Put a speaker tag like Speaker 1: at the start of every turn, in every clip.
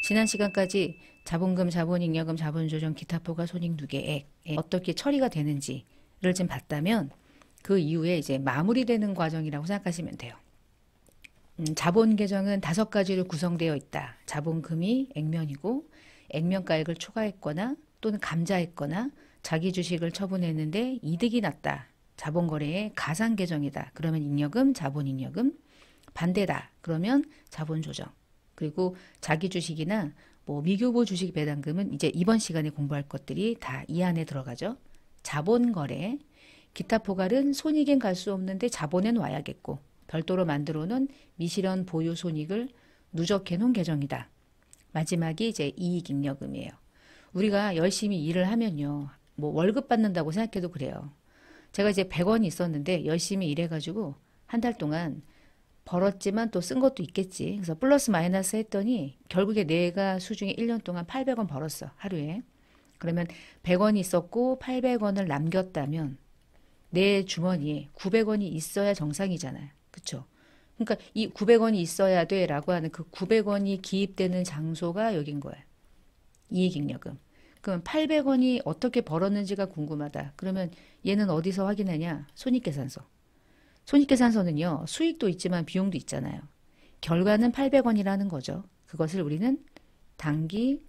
Speaker 1: 지난 시간까지 자본금, 자본잉여금, 자본조정, 기타포괄 손익누계액 어떻게 처리가 되는지를 좀 봤다면 그 이후에 이제 마무리되는 과정이라고 생각하시면 돼요. 자본 계정은 5가지로 구성되어 있다. 자본금이 액면이고 액면가액을 초과했거나 또는 감자했거나 자기 주식을 처분했는데 이득이 났다. 자본거래의 가상 계정이다. 그러면 잉여금, 자본잉여금. 반대다. 그러면 자본조정. 그리고 자기 주식이나 뭐 미교부 주식 배당금은 이제 이번 시간에 공부할 것들이 다 이 안에 들어가죠. 자본거래, 기타 포괄은 손익엔 갈 수 없는데 자본엔 와야겠고 별도로 만들어 놓은 미실현 보유 손익을 누적해 놓은 계정이다. 마지막이 이제 이익잉여금이에요. 우리가 열심히 일을 하면요. 뭐 월급 받는다고 생각해도 그래요. 제가 이제 100원이 있었는데 열심히 일해가지고 한 달 동안 벌었지만 또 쓴 것도 있겠지. 그래서 플러스 마이너스 했더니 결국에 내가 수중에 1년 동안 800원 벌었어. 하루에. 그러면 100원이 있었고 800원을 남겼다면 내 주머니에 900원이 있어야 정상이잖아요. 그쵸? 그러니까 이 900원이 있어야 돼 라고 하는 그 900원이 기입되는 장소가 여긴 거예요. 이익잉여금. 그럼 800원이 어떻게 벌었는지가 궁금하다. 그러면 얘는 어디서 확인하냐? 손익계산서. 손익계산서는요. 수익도 있지만 비용도 있잖아요. 결과는 800원이라는 거죠. 그것을 우리는 단기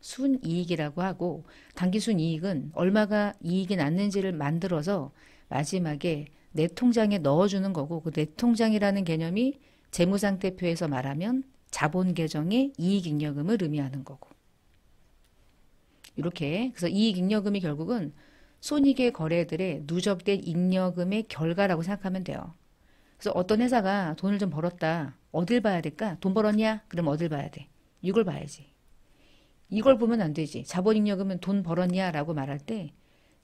Speaker 1: 순이익이라고 하고 단기 순이익은 얼마가 이익이 났는지를 만들어서 마지막에 내 통장에 넣어주는 거고 그 내 통장이라는 개념이 재무상태표에서 말하면 자본계정의 이익잉여금을 의미하는 거고 이렇게 그래서 이익잉여금이 결국은 손익의 거래들의 누적된 잉여금의 결과라고 생각하면 돼요. 그래서 어떤 회사가 돈을 좀 벌었다. 어딜 봐야 될까? 돈 벌었냐? 그럼 어딜 봐야 돼? 이걸 봐야지. 이걸 보면 안 되지. 자본잉여금은 돈 벌었냐? 라고 말할 때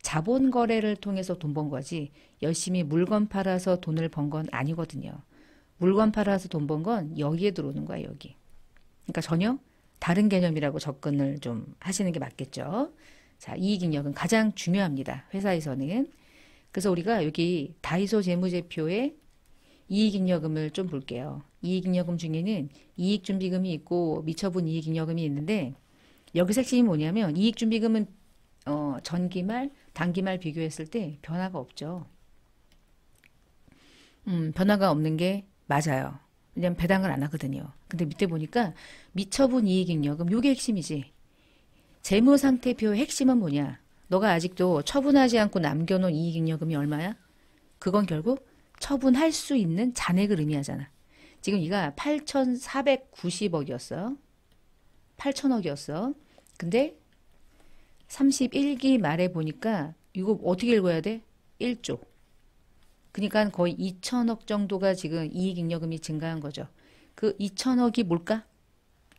Speaker 1: 자본 거래를 통해서 돈 번 거지 열심히 물건 팔아서 돈을 번 건 아니거든요. 물건 팔아서 돈 번 건 여기에 들어오는 거야, 여기. 그러니까 전혀 다른 개념이라고 접근을 좀 하시는 게 맞겠죠. 자, 이익잉여금 가장 중요합니다. 회사에서는. 그래서 우리가 여기 다이소 재무제표에 이익잉여금을 좀 볼게요. 이익잉여금 중에는 이익준비금이 있고 미처분 이익잉여금이 있는데 여기서 핵심이 뭐냐면 이익준비금은 전기말, 단기말 비교했을 때 변화가 없죠. 변화가 없는 게 맞아요. 왜냐면 배당을 안 하거든요. 근데 밑에 보니까 미처분 이익잉여금 요게 핵심이지. 재무상태표의 핵심은 뭐냐? 너가 아직도 처분하지 않고 남겨놓은 이익잉여금이 얼마야? 그건 결국 처분할 수 있는 잔액을 의미하잖아. 지금 이가 8,490억이었어. 8천억이었어. 근데 31기 말에 보니까 이거 어떻게 읽어야 돼? 1조. 그러니까 거의 2천억 정도가 지금 이익잉여금이 증가한 거죠. 그 2천억이 뭘까?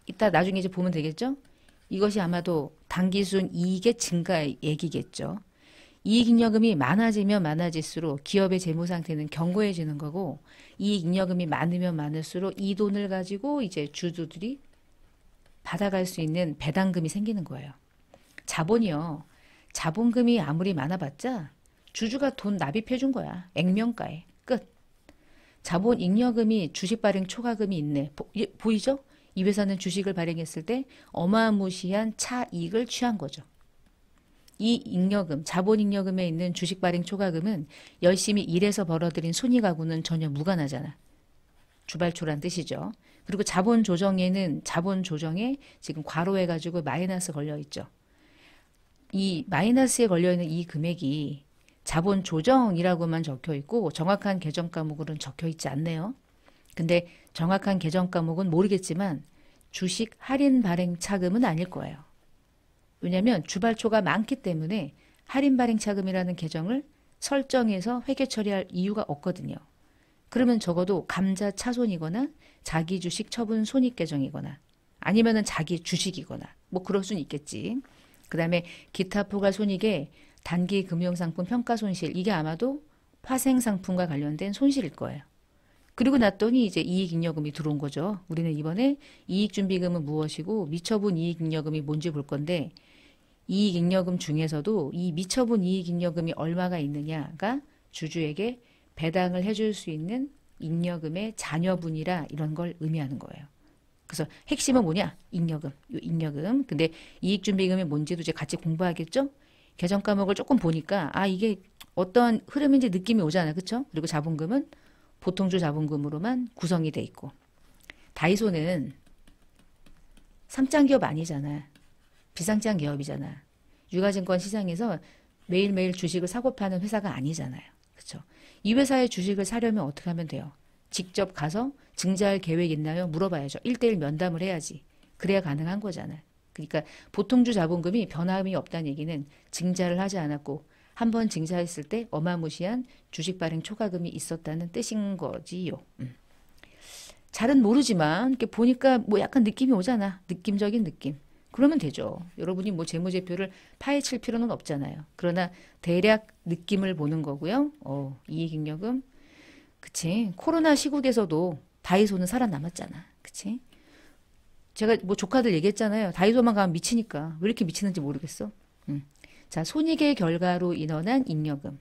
Speaker 1: 이따 나중에 이제 보면 되겠죠? 이것이 아마도 단기순 이익의 증가 얘기겠죠. 이익잉여금이 많아지면 많아질수록 기업의 재무 상태는 견고해지는 거고 이익잉여금이 많으면 많을수록 이 돈을 가지고 이제 주주들이 받아갈 수 있는 배당금이 생기는 거예요. 자본이요. 자본금이 아무리 많아봤자 주주가 돈 납입해 준 거야. 액면가에. 끝. 자본잉여금이 주식 발행 초과금이 있네. 보이죠? 이 회사는 주식을 발행했을 때 어마무시한 차익을 취한 거죠. 이 잉여금, 자본잉여금에 있는 주식 발행 초과금은 열심히 일해서 벌어들인 손익하고는 전혀 무관하잖아. 주발초란 뜻이죠. 그리고 자본조정에는 자본조정에 지금 괄호해가지고 마이너스 걸려있죠. 이 마이너스에 걸려있는 이 금액이 자본조정이라고만 적혀있고 정확한 계정 과목으로는 적혀있지 않네요. 근데 정확한 계정 과목은 모르겠지만 주식 할인 발행 차금은 아닐 거예요. 왜냐하면 주발초가 많기 때문에 할인 발행 차금이라는 계정을 설정해서 회계 처리할 이유가 없거든요. 그러면 적어도 감자 차손이거나 자기 주식 처분 손익 계정이거나 아니면은 자기 주식이거나 뭐 그럴 수는 있겠지. 그 다음에 기타 포괄 손익에 단기 금융상품 평가 손실 이게 아마도 파생상품과 관련된 손실일 거예요. 그리고 났더니 이제 이익잉여금이 들어온 거죠. 우리는 이번에 이익준비금은 무엇이고 미처분 이익잉여금이 뭔지 볼 건데 이익잉여금 중에서도 이 미처분 이익잉여금이 얼마가 있느냐가 주주에게 배당을 해줄 수 있는 잉여금의 잔여분이라 이런 걸 의미하는 거예요. 그래서 핵심은 뭐냐? 잉여금. 요 잉여금. 근데 이익준비금이 뭔지도 이제 같이 공부하겠죠? 개정 과목을 조금 보니까 아 이게 어떤 흐름인지 느낌이 오잖아요. 그쵸? 그리고 자본금은 보통주 자본금으로만 구성이 돼 있고 다이소는 상장 기업 아니잖아. 비상장 기업이잖아. 유가증권 시장에서 매일매일 주식을 사고 파는 회사가 아니잖아요. 그렇죠? 이 회사의 주식을 사려면 어떻게 하면 돼요? 직접 가서 증자할 계획 있나요? 물어봐야죠. 1대1 면담을 해야지. 그래야 가능한 거잖아요. 그러니까 보통주 자본금이 변함이 없다는 얘기는 증자를 하지 않았고 한 번 증자했을 때 어마무시한 주식 발행 초과금이 있었다는 뜻인 거지요. 잘은 모르지만 이렇게 보니까 뭐 약간 느낌이 오잖아. 느낌적인 느낌. 그러면 되죠. 여러분이 뭐 재무제표를 파헤칠 필요는 없잖아요. 그러나 대략 느낌을 보는 거고요. 이익잉여금. 그치. 코로나 시국에서도 다이소는 살아남았잖아. 그치. 제가 뭐 조카들 얘기했잖아요. 다이소만 가면 미치니까. 왜 이렇게 미치는지 모르겠어. 자, 손익의 결과로 인원한 잉여금.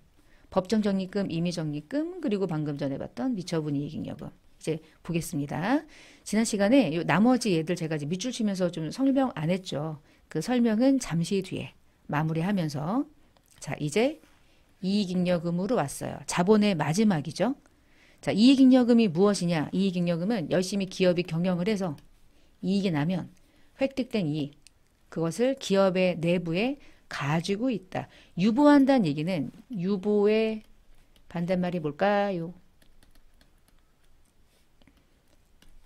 Speaker 1: 법정적립금, 임의적립금, 그리고 방금 전에 봤던 미처분 이익잉여금. 이제 보겠습니다. 지난 시간에 요 나머지 얘들 제가 이제 밑줄 치면서 좀 설명 안 했죠. 그 설명은 잠시 뒤에 마무리하면서 자, 이제 이익잉여금으로 왔어요. 자본의 마지막이죠. 자, 이익잉여금이 무엇이냐? 이익잉여금은 열심히 기업이 경영을 해서 이익이 나면 획득된 이익, 그것을 기업의 내부에 가지고 있다. 유보한다는 얘기는 유보의 반대말이 뭘까요?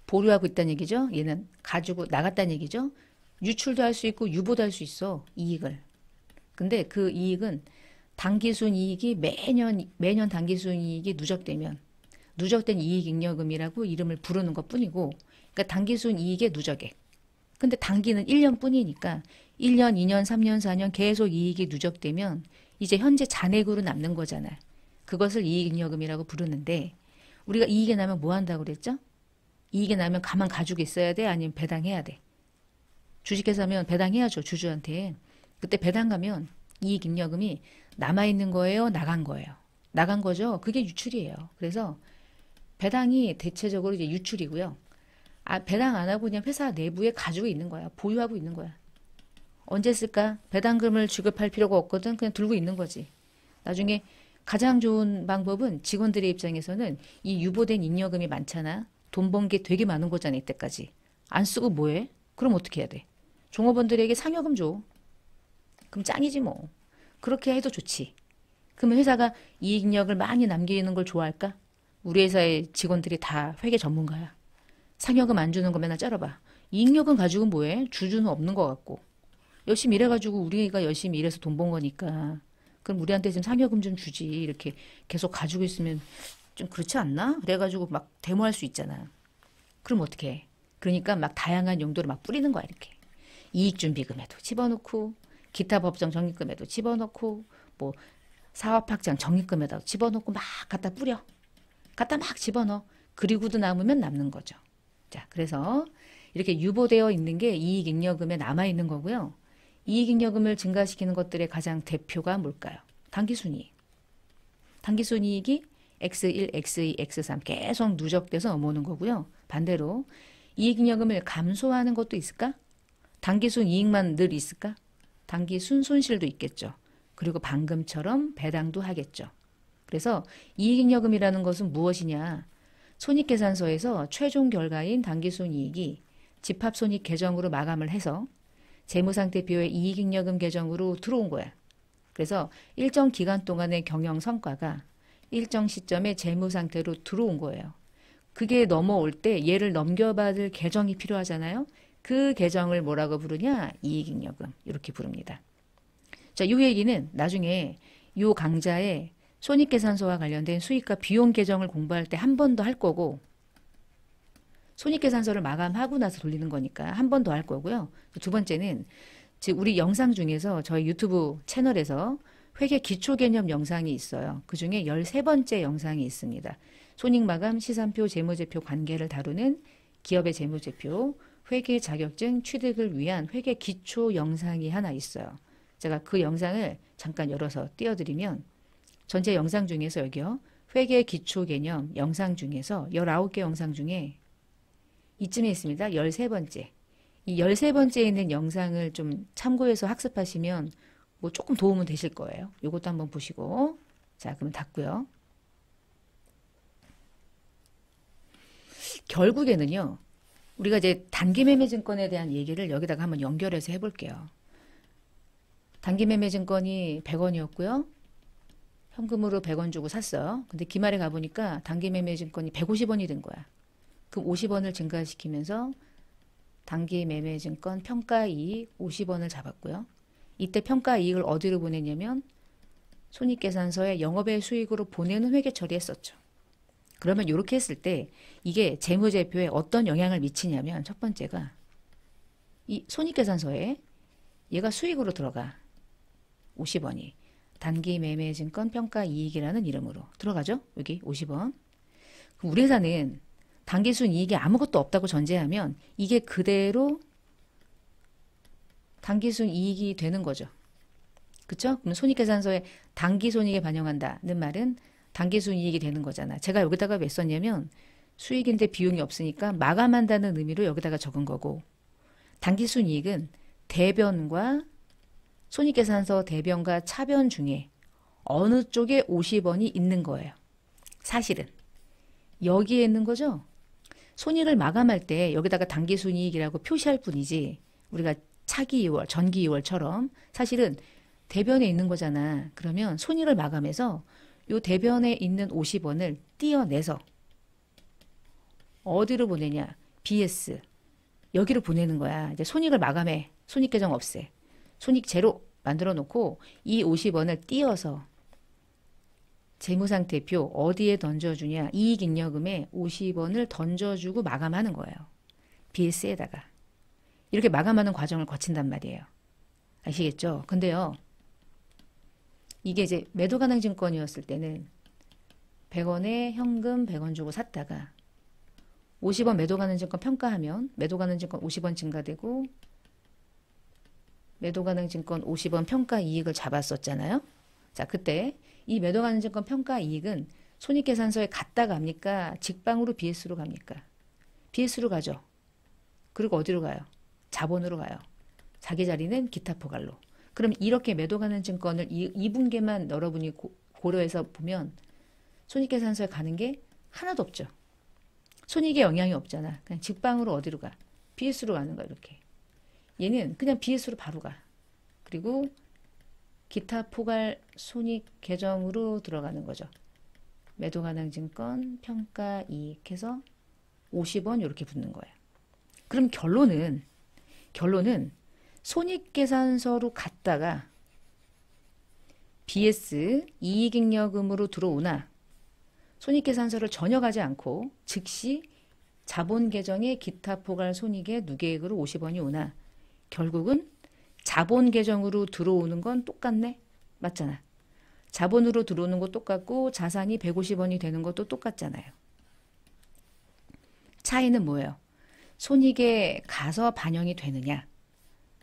Speaker 1: 보류하고 있다는 얘기죠. 얘는 가지고 나갔다는 얘기죠. 유출도 할 수 있고 유보도 할 수 있어. 이익을. 근데 그 이익은 당기순 이익이 매년 당기순 이익이 누적되면 누적된 이익잉여금이라고 이름을 부르는 것뿐이고 그러니까 당기순 이익의 누적액. 근데 단기는 1년 뿐이니까 1년, 2년, 3년, 4년 계속 이익이 누적되면 이제 현재 잔액으로 남는 거잖아. 그것을 이익잉여금이라고 부르는데 우리가 이익이 나면 뭐 한다고 그랬죠? 이익이 나면 가만 가지고 있어야 돼? 아니면 배당해야 돼? 주식회사면 배당해야죠. 주주한테. 그때 배당 가면 이익잉여금이 남아있는 거예요? 나간 거예요? 나간 거죠. 그게 유출이에요. 그래서 배당이 대체적으로 이제 유출이고요. 배당 안 하고 그냥 회사 내부에 가지고 있는 거야. 보유하고 있는 거야. 언제 쓸까? 배당금을 지급할 필요가 없거든. 그냥 들고 있는 거지. 나중에 가장 좋은 방법은 직원들의 입장에서는 이 유보된 잉여금이 많잖아. 돈 번 게 되게 많은 거잖아. 이때까지. 안 쓰고 뭐해? 그럼 어떻게 해야 돼? 종업원들에게 상여금 줘. 그럼 짱이지 뭐. 그렇게 해도 좋지. 그러면 회사가 이익력을 많이 남기는 걸 좋아할까? 우리 회사의 직원들이 다 회계 전문가야. 상여금 안 주는 거 맨날 쩔어봐. 이익력은 가지고 뭐해? 주주는 없는 것 같고. 열심히 일해가지고 우리가 열심히 일해서 돈 번 거니까. 그럼 우리한테 좀 상여금 좀 주지. 이렇게 계속 가지고 있으면 좀 그렇지 않나? 그래가지고 막 데모할 수 있잖아. 그럼 어떻게 해? 그러니까 막 다양한 용도로 막 뿌리는 거야. 이렇게. 이익준비금에도 집어넣고 기타 법정 적립금에도 집어넣고 뭐 사업확장 적립금에다 집어넣고 막 갖다 뿌려. 갖다 막 집어넣어. 그리고도 남으면 남는 거죠. 자, 그래서 이렇게 유보되어 있는 게 이익잉여금에 남아있는 거고요. 이익잉여금을 증가시키는 것들의 가장 대표가 뭘까요? 당기순이익. 당기순이익이 X1, X2, X3 계속 누적돼서 넘어오는 거고요. 반대로 이익잉여금을 감소하는 것도 있을까? 당기순 이익만 늘 있을까? 당기순 손실도 있겠죠. 그리고 방금처럼 배당도 하겠죠. 그래서 이익잉여금이라는 것은 무엇이냐? 손익계산서에서 최종 결과인 당기순이익이 집합손익 계정으로 마감을 해서 재무상태표의 이익잉여금 계정으로 들어온 거야. 그래서 일정 기간 동안의 경영 성과가 일정 시점에 재무상태로 들어온 거예요. 그게 넘어올 때 얘를 넘겨받을 계정이 필요하잖아요. 그 계정을 뭐라고 부르냐? 이익잉여금. 이렇게 부릅니다. 자, 이 얘기는 나중에 이 강좌에 손익계산서와 관련된 수익과 비용 계정을 공부할 때 한 번 더 할 거고 손익계산서를 마감하고 나서 돌리는 거니까 한 번 더 할 거고요. 두 번째는 즉 우리 영상 중에서 저희 유튜브 채널에서 회계 기초개념 영상이 있어요. 그중에 13번째 영상이 있습니다. 손익마감, 시산표, 재무제표 관계를 다루는 기업의 재무제표, 회계 자격증 취득을 위한 회계 기초 영상이 하나 있어요. 제가 그 영상을 잠깐 열어서 띄워드리면 전체 영상 중에서 여기요. 회계 기초 개념 영상 중에서 19개 영상 중에 이쯤에 있습니다. 13번째. 이 13번째에 있는 영상을 좀 참고해서 학습하시면 뭐 조금 도움은 되실 거예요. 이것도 한번 보시고. 자, 그럼 닫고요. 결국에는요. 우리가 이제 단기매매증권에 대한 얘기를 여기다가 한번 연결해서 해볼게요. 단기매매증권이 100원이었고요. 현금으로 100원 주고 샀어요. 근데 기말에 가보니까 단기매매증권이 150원이 된 거야. 그럼 50원을 증가시키면서 단기매매증권 평가이익 50원을 잡았고요. 이때 평가이익을 어디로 보냈냐면 손익계산서에 영업외 수익으로 보내는 회계 처리했었죠. 그러면 이렇게 했을 때 이게 재무제표에 어떤 영향을 미치냐면 첫 번째가 이 손익계산서에 얘가 수익으로 들어가. 50원이. 단기매매증권 평가이익이라는 이름으로 들어가죠. 여기 50원. 그럼 우리 회사는 단기순이익이 아무것도 없다고 전제하면 이게 그대로 단기순이익이 되는 거죠. 그쵸? 그럼 손익계산서에 단기손익에 반영한다는 말은 단기순이익이 되는 거잖아. 제가 여기다가 왜 썼냐면 수익인데 비용이 없으니까 마감한다는 의미로 여기다가 적은 거고, 단기순이익은 대변과 손익계산서 대변과 차변 중에 어느 쪽에 50원이 있는 거예요. 사실은 여기에 있는 거죠. 손익을 마감할 때 여기다가 단기순이익이라고 표시할 뿐이지 우리가 차기 2월, 전기 2월처럼 사실은 대변에 있는 거잖아. 그러면 손익을 마감해서 요 대변에 있는 50원을 띄어내서 어디로 보내냐? BS. 여기로 보내는 거야. 이제 손익을 마감해. 손익계정 없애. 손익 제로 만들어 놓고 이 50원을 띄어서 재무상태표 어디에 던져주냐? 이익잉여금에 50원을 던져주고 마감하는 거예요. BS에다가. 이렇게 마감하는 과정을 거친단 말이에요. 아시겠죠? 근데요. 이게 이제 매도가능증권이었을 때는 100원에 현금 100원 주고 샀다가 50원 매도가능증권 평가하면 매도가능증권 50원 증가되고 매도가능증권 50원 평가이익을 잡았었잖아요. 자, 그때 이 매도가능증권 평가이익은 손익계산서에 갔다 갑니까? 직방으로 BS로 갑니까? BS로 가죠. 그리고 어디로 가요? 자본으로 가요. 자기 자리는 기타 포괄로. 그럼 이렇게 매도가능증권을 2분기만 여러분이 고려해서 보면 손익계산서에 가는 게 하나도 없죠. 손익에 영향이 없잖아. 그냥 직방으로 어디로 가? BS로 가는 거야, 이렇게. 얘는 그냥 BS로 바로 가. 그리고 기타 포괄 손익 계정으로 들어가는 거죠. 매도가능증권 평가이익 해서 50원 이렇게 붙는 거예요. 그럼 결론은 손익계산서로 갔다가 BS 이익잉여금으로 들어오나 손익계산서를 전혀 가지 않고 즉시 자본계정의 기타 포괄 손익의 누계액으로 50원이 오나 결국은 자본계정으로 들어오는 건 똑같네? 맞잖아. 자본으로 들어오는 거 똑같고 자산이 150원이 되는 것도 똑같잖아요. 차이는 뭐예요? 손익에 가서 반영이 되느냐?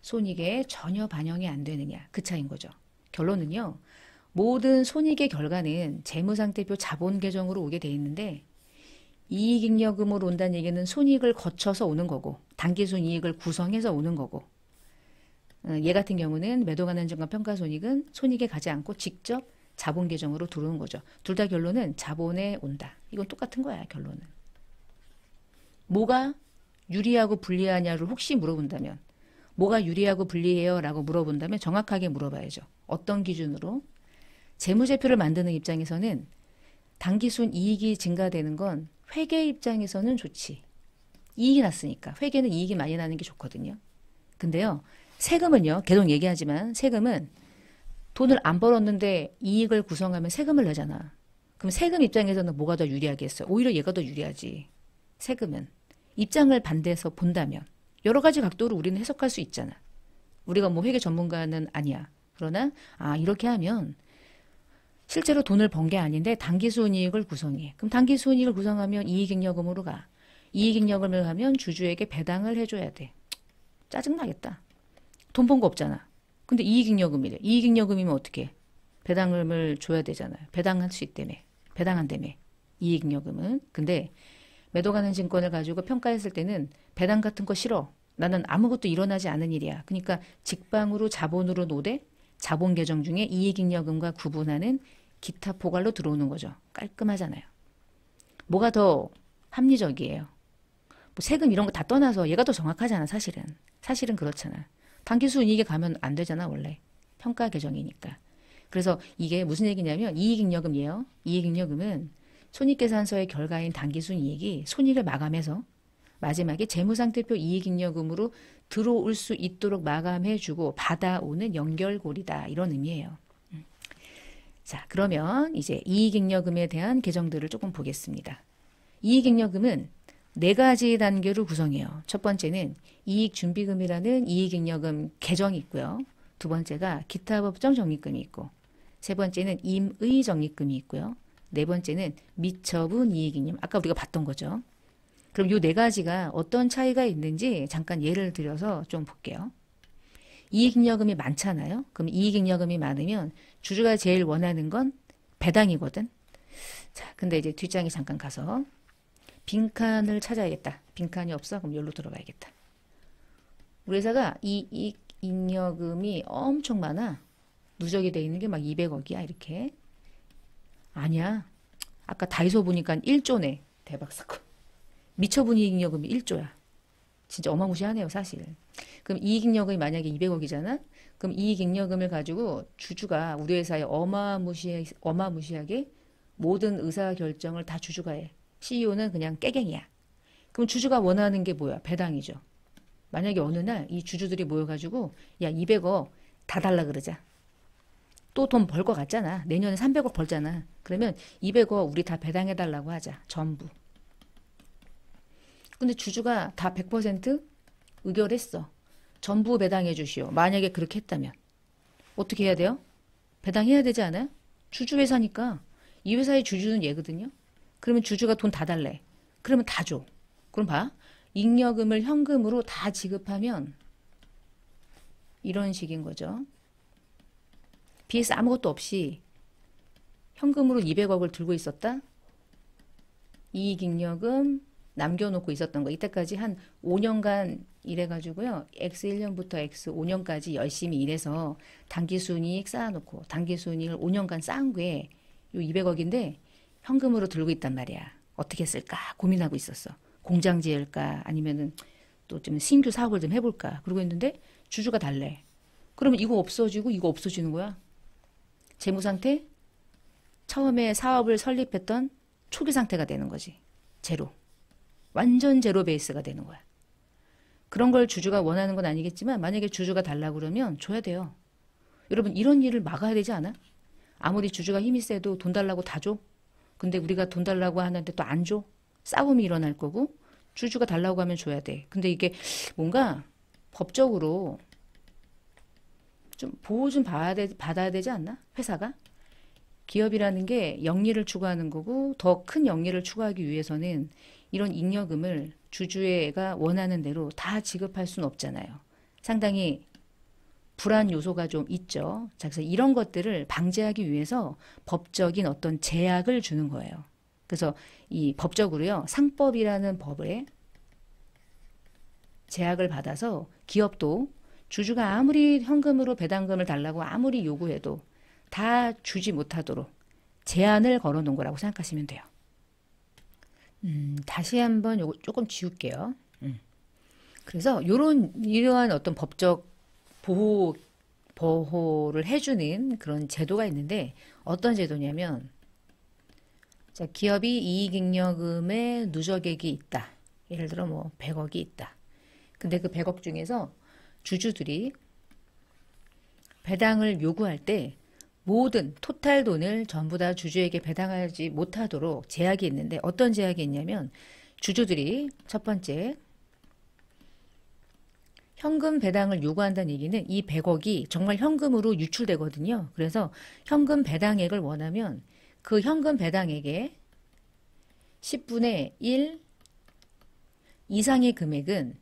Speaker 1: 손익에 전혀 반영이 안 되느냐? 그 차이인 거죠. 결론은요. 모든 손익의 결과는 재무상태표 자본계정으로 오게 돼 있는데 이익잉여금으로 온다는 얘기는 손익을 거쳐서 오는 거고 단기순이익을 구성해서 오는 거고 얘 같은 경우는 매도가능증권 평가손익은 손익에 가지 않고 직접 자본계정으로 들어오는 거죠. 둘 다 결론은 자본에 온다. 이건 똑같은 거야, 결론은. 뭐가 유리하고 불리하냐를 혹시 물어본다면 뭐가 유리하고 불리해요? 라고 물어본다면 정확하게 물어봐야죠. 어떤 기준으로? 재무제표를 만드는 입장에서는 단기순 이익이 증가되는 건 회계 입장에서는 좋지. 이익이 났으니까. 회계는 이익이 많이 나는 게 좋거든요. 근데요. 세금은요. 계속 얘기하지만 세금은 돈을 안 벌었는데 이익을 구성하면 세금을 내잖아. 그럼 세금 입장에서는 뭐가 더 유리하겠어요? 오히려 얘가 더 유리하지. 세금은. 입장을 반대해서 본다면 여러 가지 각도로 우리는 해석할 수 있잖아. 우리가 뭐 회계 전문가는 아니야. 그러나 이렇게 하면 실제로 돈을 번 게 아닌데 단기순이익을 구성해. 그럼 단기순이익을 구성하면 이익잉여금으로 가. 이익잉여금을 하면 주주에게 배당을 해줘야 돼. 짜증나겠다. 돈 번 거 없잖아. 근데 이익잉여금이래. 이익잉여금이면 어떻게? 배당을 줘야 되잖아요. 배당할 수 있다며. 배당한다며. 이익잉여금은. 근데 매도 가는 증권을 가지고 평가했을 때는 배당 같은 거 싫어. 나는 아무것도 일어나지 않은 일이야. 그러니까 직방으로 자본으로 노대 자본 계정 중에 이익잉여금과 구분하는 기타 포괄로 들어오는 거죠. 깔끔하잖아요. 뭐가 더 합리적이에요? 뭐 세금 이런 거 다 떠나서 얘가 더 정확하잖아, 사실은. 사실은 그렇잖아. 단기순이익에 가면 안 되잖아, 원래. 평가 계정이니까. 그래서 이게 무슨 얘기냐면 이익잉여금이에요. 이익잉여금은 손익계산서의 결과인 단기순이익이 손익을 마감해서 마지막에 재무상태표 이익잉여금으로 들어올 수 있도록 마감해주고 받아오는 연결고리다. 이런 의미예요. 자, 그러면 이제 이익잉여금에 대한 계정들을 조금 보겠습니다. 이익잉여금은 네 가지 단계로 구성해요. 첫 번째는 이익준비금이라는 이익잉여금 계정이 있고요. 두 번째가 기타 법정 적립금이 있고, 세 번째는 임의 적립금이 있고요. 네 번째는 미처분 이익잉여금. 아까 우리가 봤던 거죠. 그럼 이 네 가지가 어떤 차이가 있는지 잠깐 예를 들어서 좀 볼게요. 이익잉여금이 많잖아요. 그럼 이익잉여금이 많으면 주주가 제일 원하는 건 배당이거든. 자, 근데 이제 뒷장에 잠깐 가서 빈칸을 찾아야겠다. 빈칸이 없어? 그럼 여기로 들어가야겠다. 우리 회사가 이익잉여금이 엄청 많아. 누적이 돼 있는 게 막 200억이야 이렇게. 아니야. 아까 다이소 보니까 1조네. 대박 사건. 미처분 이익잉여금이 1조야. 진짜 어마무시하네요 사실. 그럼 이익잉여금이 만약에 200억이잖아. 그럼 이익잉여금을 가지고 주주가 우리 회사에 어마무시하게 모든 의사결정을 다 주주가 해. CEO는 그냥 깨갱이야. 그럼 주주가 원하는 게 뭐야? 배당이죠. 만약에 어느 날 이 주주들이 모여가지고 야 200억 다 달라 그러자. 또 돈 벌 것 같잖아. 내년에 300억 벌잖아. 그러면 200억 우리 다 배당해달라고 하자. 전부. 근데 주주가 다 100% 의결했어. 전부 배당해 주시오. 만약에 그렇게 했다면 어떻게 해야 돼요? 배당해야 되지 않아요? 주주 회사니까. 이 회사의 주주는 얘거든요. 그러면 주주가 돈 다 달래. 그러면 다 줘. 그럼 봐. 잉여금을 현금으로 다 지급하면 이런 식인 거죠. BS 아무것도 없이 현금으로 200억을 들고 있었다. 이익잉여금 남겨놓고 있었던 거. 이때까지 한 5년간 일해가지고요. X1년부터 X5년까지 열심히 일해서 단기순이익 쌓아놓고 단기순이익을 5년간 쌓은 게 요 200억인데 현금으로 들고 있단 말이야. 어떻게 쓸까 고민하고 있었어. 공장 지을까 아니면은 또 좀 신규 사업을 좀 해볼까 그러고 있는데 주주가 달래. 그러면 이거 없어지고 이거 없어지는 거야. 재무상태 처음에 사업을 설립했던 초기 상태가 되는 거지. 제로. 완전 제로 베이스가 되는 거야. 그런 걸 주주가 원하는 건 아니겠지만 만약에 주주가 달라고 그러면 줘야 돼요. 여러분 이런 일을 막아야 되지 않아? 아무리 주주가 힘이 세도 돈 달라고 다 줘? 근데 우리가 돈 달라고 하는데 또 안 줘? 싸움이 일어날 거고 주주가 달라고 하면 줘야 돼. 근데 이게 뭔가 법적으로 좀 보호 좀 받아야 되지 않나? 회사가? 기업이라는 게 영리를 추구하는 거고 더 큰 영리를 추구하기 위해서는 이런 잉여금을 주주가 원하는 대로 다 지급할 수는 없잖아요. 상당히 불안 요소가 좀 있죠. 자, 그래서 이런 것들을 방지하기 위해서 법적인 어떤 제약을 주는 거예요. 그래서 이 법적으로요. 상법이라는 법에 제약을 받아서 기업도 주주가 아무리 현금으로 배당금을 달라고 아무리 요구해도 다 주지 못하도록 제한을 걸어 놓은 거라고 생각하시면 돼요. 다시 한번 요거 조금 지울게요. 그래서 이러한 어떤 법적 보호를 해주는 그런 제도가 있는데 어떤 제도냐면 자, 기업이 이익잉여금에 누적액이 있다. 예를 들어 뭐 100억이 있다. 근데 그 100억 중에서 주주들이 배당을 요구할 때 모든 토탈 돈을 전부 다 주주에게 배당하지 못하도록 제약이 있는데 어떤 제약이 있냐면 주주들이 첫 번째 현금 배당을 요구한다는 얘기는 이 100억이 정말 현금으로 유출되거든요. 그래서 현금 배당액을 원하면 그 현금 배당액의 10분의 1 이상의 금액은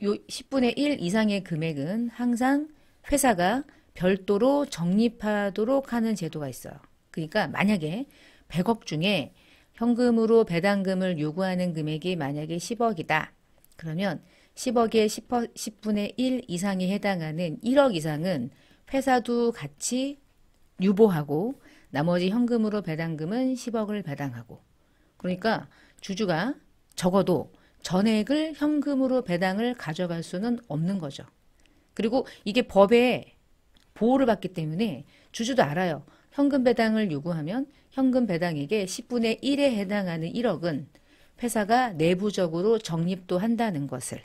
Speaker 1: 요 10분의 1 이상의 금액은 항상 회사가 별도로 적립하도록 하는 제도가 있어요. 그러니까 만약에 100억 중에 현금으로 배당금을 요구하는 금액이 만약에 10억이다. 그러면 10억의 10분의 1 이상이 해당하는 1억 이상은 회사도 같이 유보하고 나머지 현금으로 배당금은 10억을 배당하고 그러니까 주주가 적어도 전액을 현금으로 배당을 가져갈 수는 없는 거죠. 그리고 이게 법에 보호를 받기 때문에 주주도 알아요. 현금 배당을 요구하면 현금 배당액의 10분의 1에 해당하는 1억은 회사가 내부적으로 적립도 한다는 것을.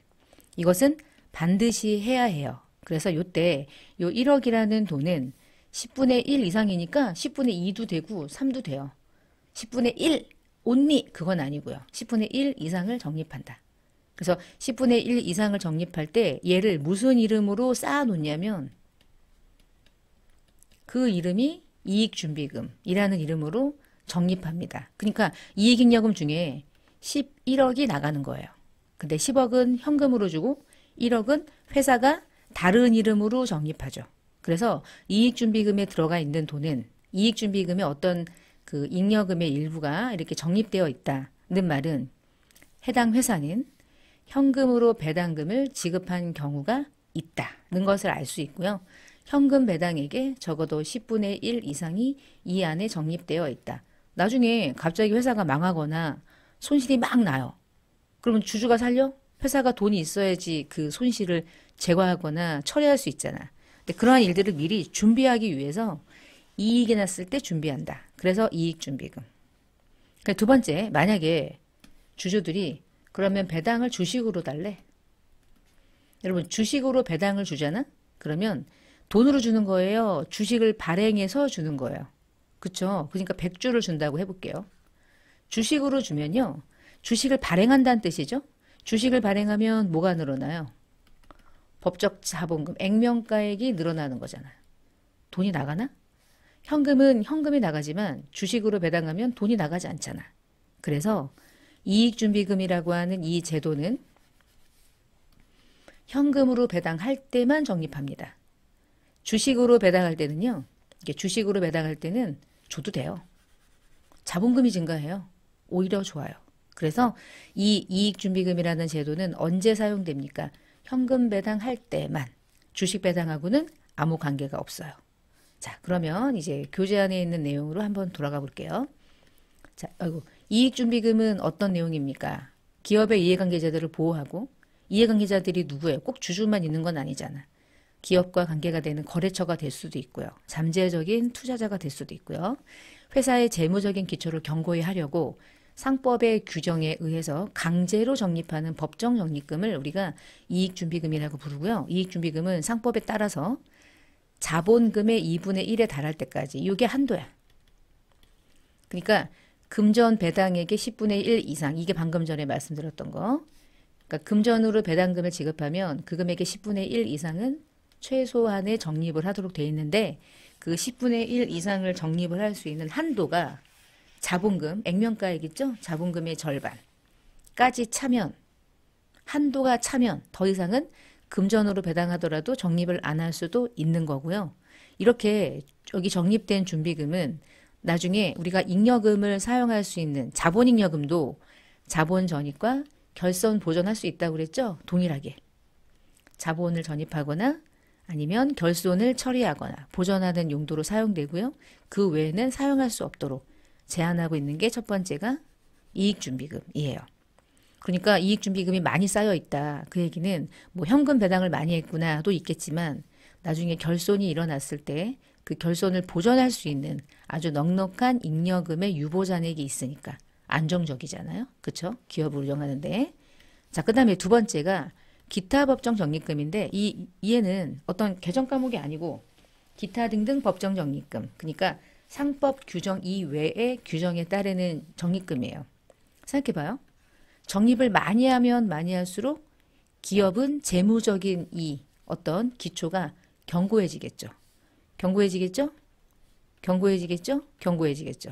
Speaker 1: 이것은 반드시 해야 해요. 그래서 요때 요 1억이라는 돈은 10분의 1 이상이니까 10분의 2도 되고 3도 돼요. 10분의 1 온리 그건 아니고요. 10분의 1 이상을 적립한다. 그래서 10분의 1 이상을 적립할 때 얘를 무슨 이름으로 쌓아 놓냐면 그 이름이 이익준비금이라는 이름으로 적립합니다. 그러니까 이익잉여금 중에 11억이 나가는 거예요. 근데 10억은 현금으로 주고 1억은 회사가 다른 이름으로 적립하죠. 그래서 이익준비금에 들어가 있는 돈은 이익준비금의 어떤 그 잉여금의 일부가 이렇게 적립되어 있다는 말은 해당 회사는 현금으로 배당금을 지급한 경우가 있다는 것을 알 수 있고요. 현금 배당액에 적어도 10분의 1 이상이 이 안에 적립되어 있다. 나중에 갑자기 회사가 망하거나 손실이 막 나요. 그러면 주주가 살려? 회사가 돈이 있어야지 그 손실을 제거하거나 처리할 수 있잖아. 근데 그러한 일들을 미리 준비하기 위해서 이익이 났을 때 준비한다. 그래서 이익준비금. 두 번째, 만약에 주주들이 그러면 배당을 주식으로 달래. 여러분 주식으로 배당을 주잖아? 그러면 돈으로 주는 거예요? 주식을 발행해서 주는 거예요? 그쵸? 그러니까 100주를 준다고 해볼게요. 주식으로 주면요. 주식을 발행한다는 뜻이죠? 주식을 발행하면 뭐가 늘어나요? 법적 자본금, 액면가액이 늘어나는 거잖아요. 돈이 나가나? 현금은 현금이 나가지만 주식으로 배당하면 돈이 나가지 않잖아. 그래서 이익준비금이라고 하는 이 제도는 현금으로 배당할 때만 적립합니다. 주식으로 배당할 때는요. 이게 주식으로 배당할 때는 줘도 돼요. 자본금이 증가해요. 오히려 좋아요. 그래서 이 이익준비금이라는 제도는 언제 사용됩니까? 현금 배당할 때만. 주식 배당하고는 아무 관계가 없어요. 자, 그러면 이제 교재 안에 있는 내용으로 한번 돌아가 볼게요. 자, 이익준비금은 어떤 내용입니까? 기업의 이해관계자들을 보호하고 이해관계자들이 누구예요? 꼭 주주만 있는 건 아니잖아. 기업과 관계가 되는 거래처가 될 수도 있고요. 잠재적인 투자자가 될 수도 있고요. 회사의 재무적인 기초를 견고히 하려고 상법의 규정에 의해서 강제로 적립하는 법정 적립금을 우리가 이익준비금이라고 부르고요. 이익준비금은 상법에 따라서 자본금의 2분의 1에 달할 때까지 이게 한도야. 그러니까 금전 배당액의 10분의 1 이상 이게 방금 전에 말씀드렸던 거. 그러니까 금전으로 배당금을 지급하면 그 금액의 10분의 1 이상은 최소한의 적립을 하도록 돼 있는데 그 10분의 1 이상을 적립을 할 수 있는 한도가 자본금, 액면가액 있죠? 자본금의 절반까지 차면 한도가 차면 더 이상은 금전으로 배당하더라도 적립을 안 할 수도 있는 거고요. 이렇게 여기 적립된 준비금은 나중에 우리가 잉여금을 사용할 수 있는 자본잉여금도 자본 전입과 결손 보전할 수 있다고 그랬죠? 동일하게. 자본을 전입하거나 아니면 결손을 처리하거나 보전하는 용도로 사용되고요. 그 외에는 사용할 수 없도록 제한하고 있는 게 첫 번째가 이익준비금이에요. 그러니까 이익준비금이 많이 쌓여 있다. 그 얘기는 뭐 현금 배당을 많이 했구나도 있겠지만 나중에 결손이 일어났을 때 그 결손을 보전할 수 있는 아주 넉넉한 잉여금의 유보잔액이 있으니까 안정적이잖아요. 그렇죠? 기업을 운영하는데. 자, 그 다음에 두 번째가 기타 법정 적립금인데 얘는 어떤 개정 과목이 아니고 기타 등등 법정 적립금. 그러니까 상법 규정 이외의 규정에 따르는 적립금이에요. 생각해봐요. 적립을 많이 하면 많이 할수록 기업은 재무적인 이 어떤 기초가 견고해지겠죠. 견고해지겠죠? 견고해지겠죠? 견고해지겠죠.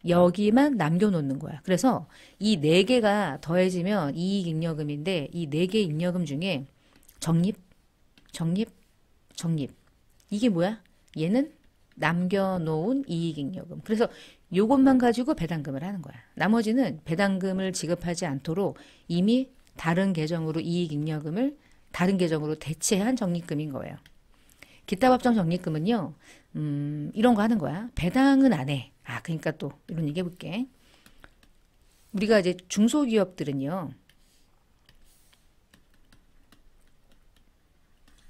Speaker 1: 여기만 남겨놓는 거야. 그래서 이 네 개가 더해지면 이익잉여금인데 이 네 개 잉여금 중에 적립, 적립, 적립. 이게 뭐야? 얘는 남겨놓은 이익잉여금. 그래서 요것만 가지고 배당금을 하는 거야. 나머지는 배당금을 지급하지 않도록 이미 다른 계정으로 이익잉여금을 다른 계정으로 대체한 적립금인 거예요. 기타 법정 적립금은요. 이런 거 하는 거야. 배당은 안 해. 그러니까 또 이런 얘기 해볼게. 우리가 이제 중소기업들은요.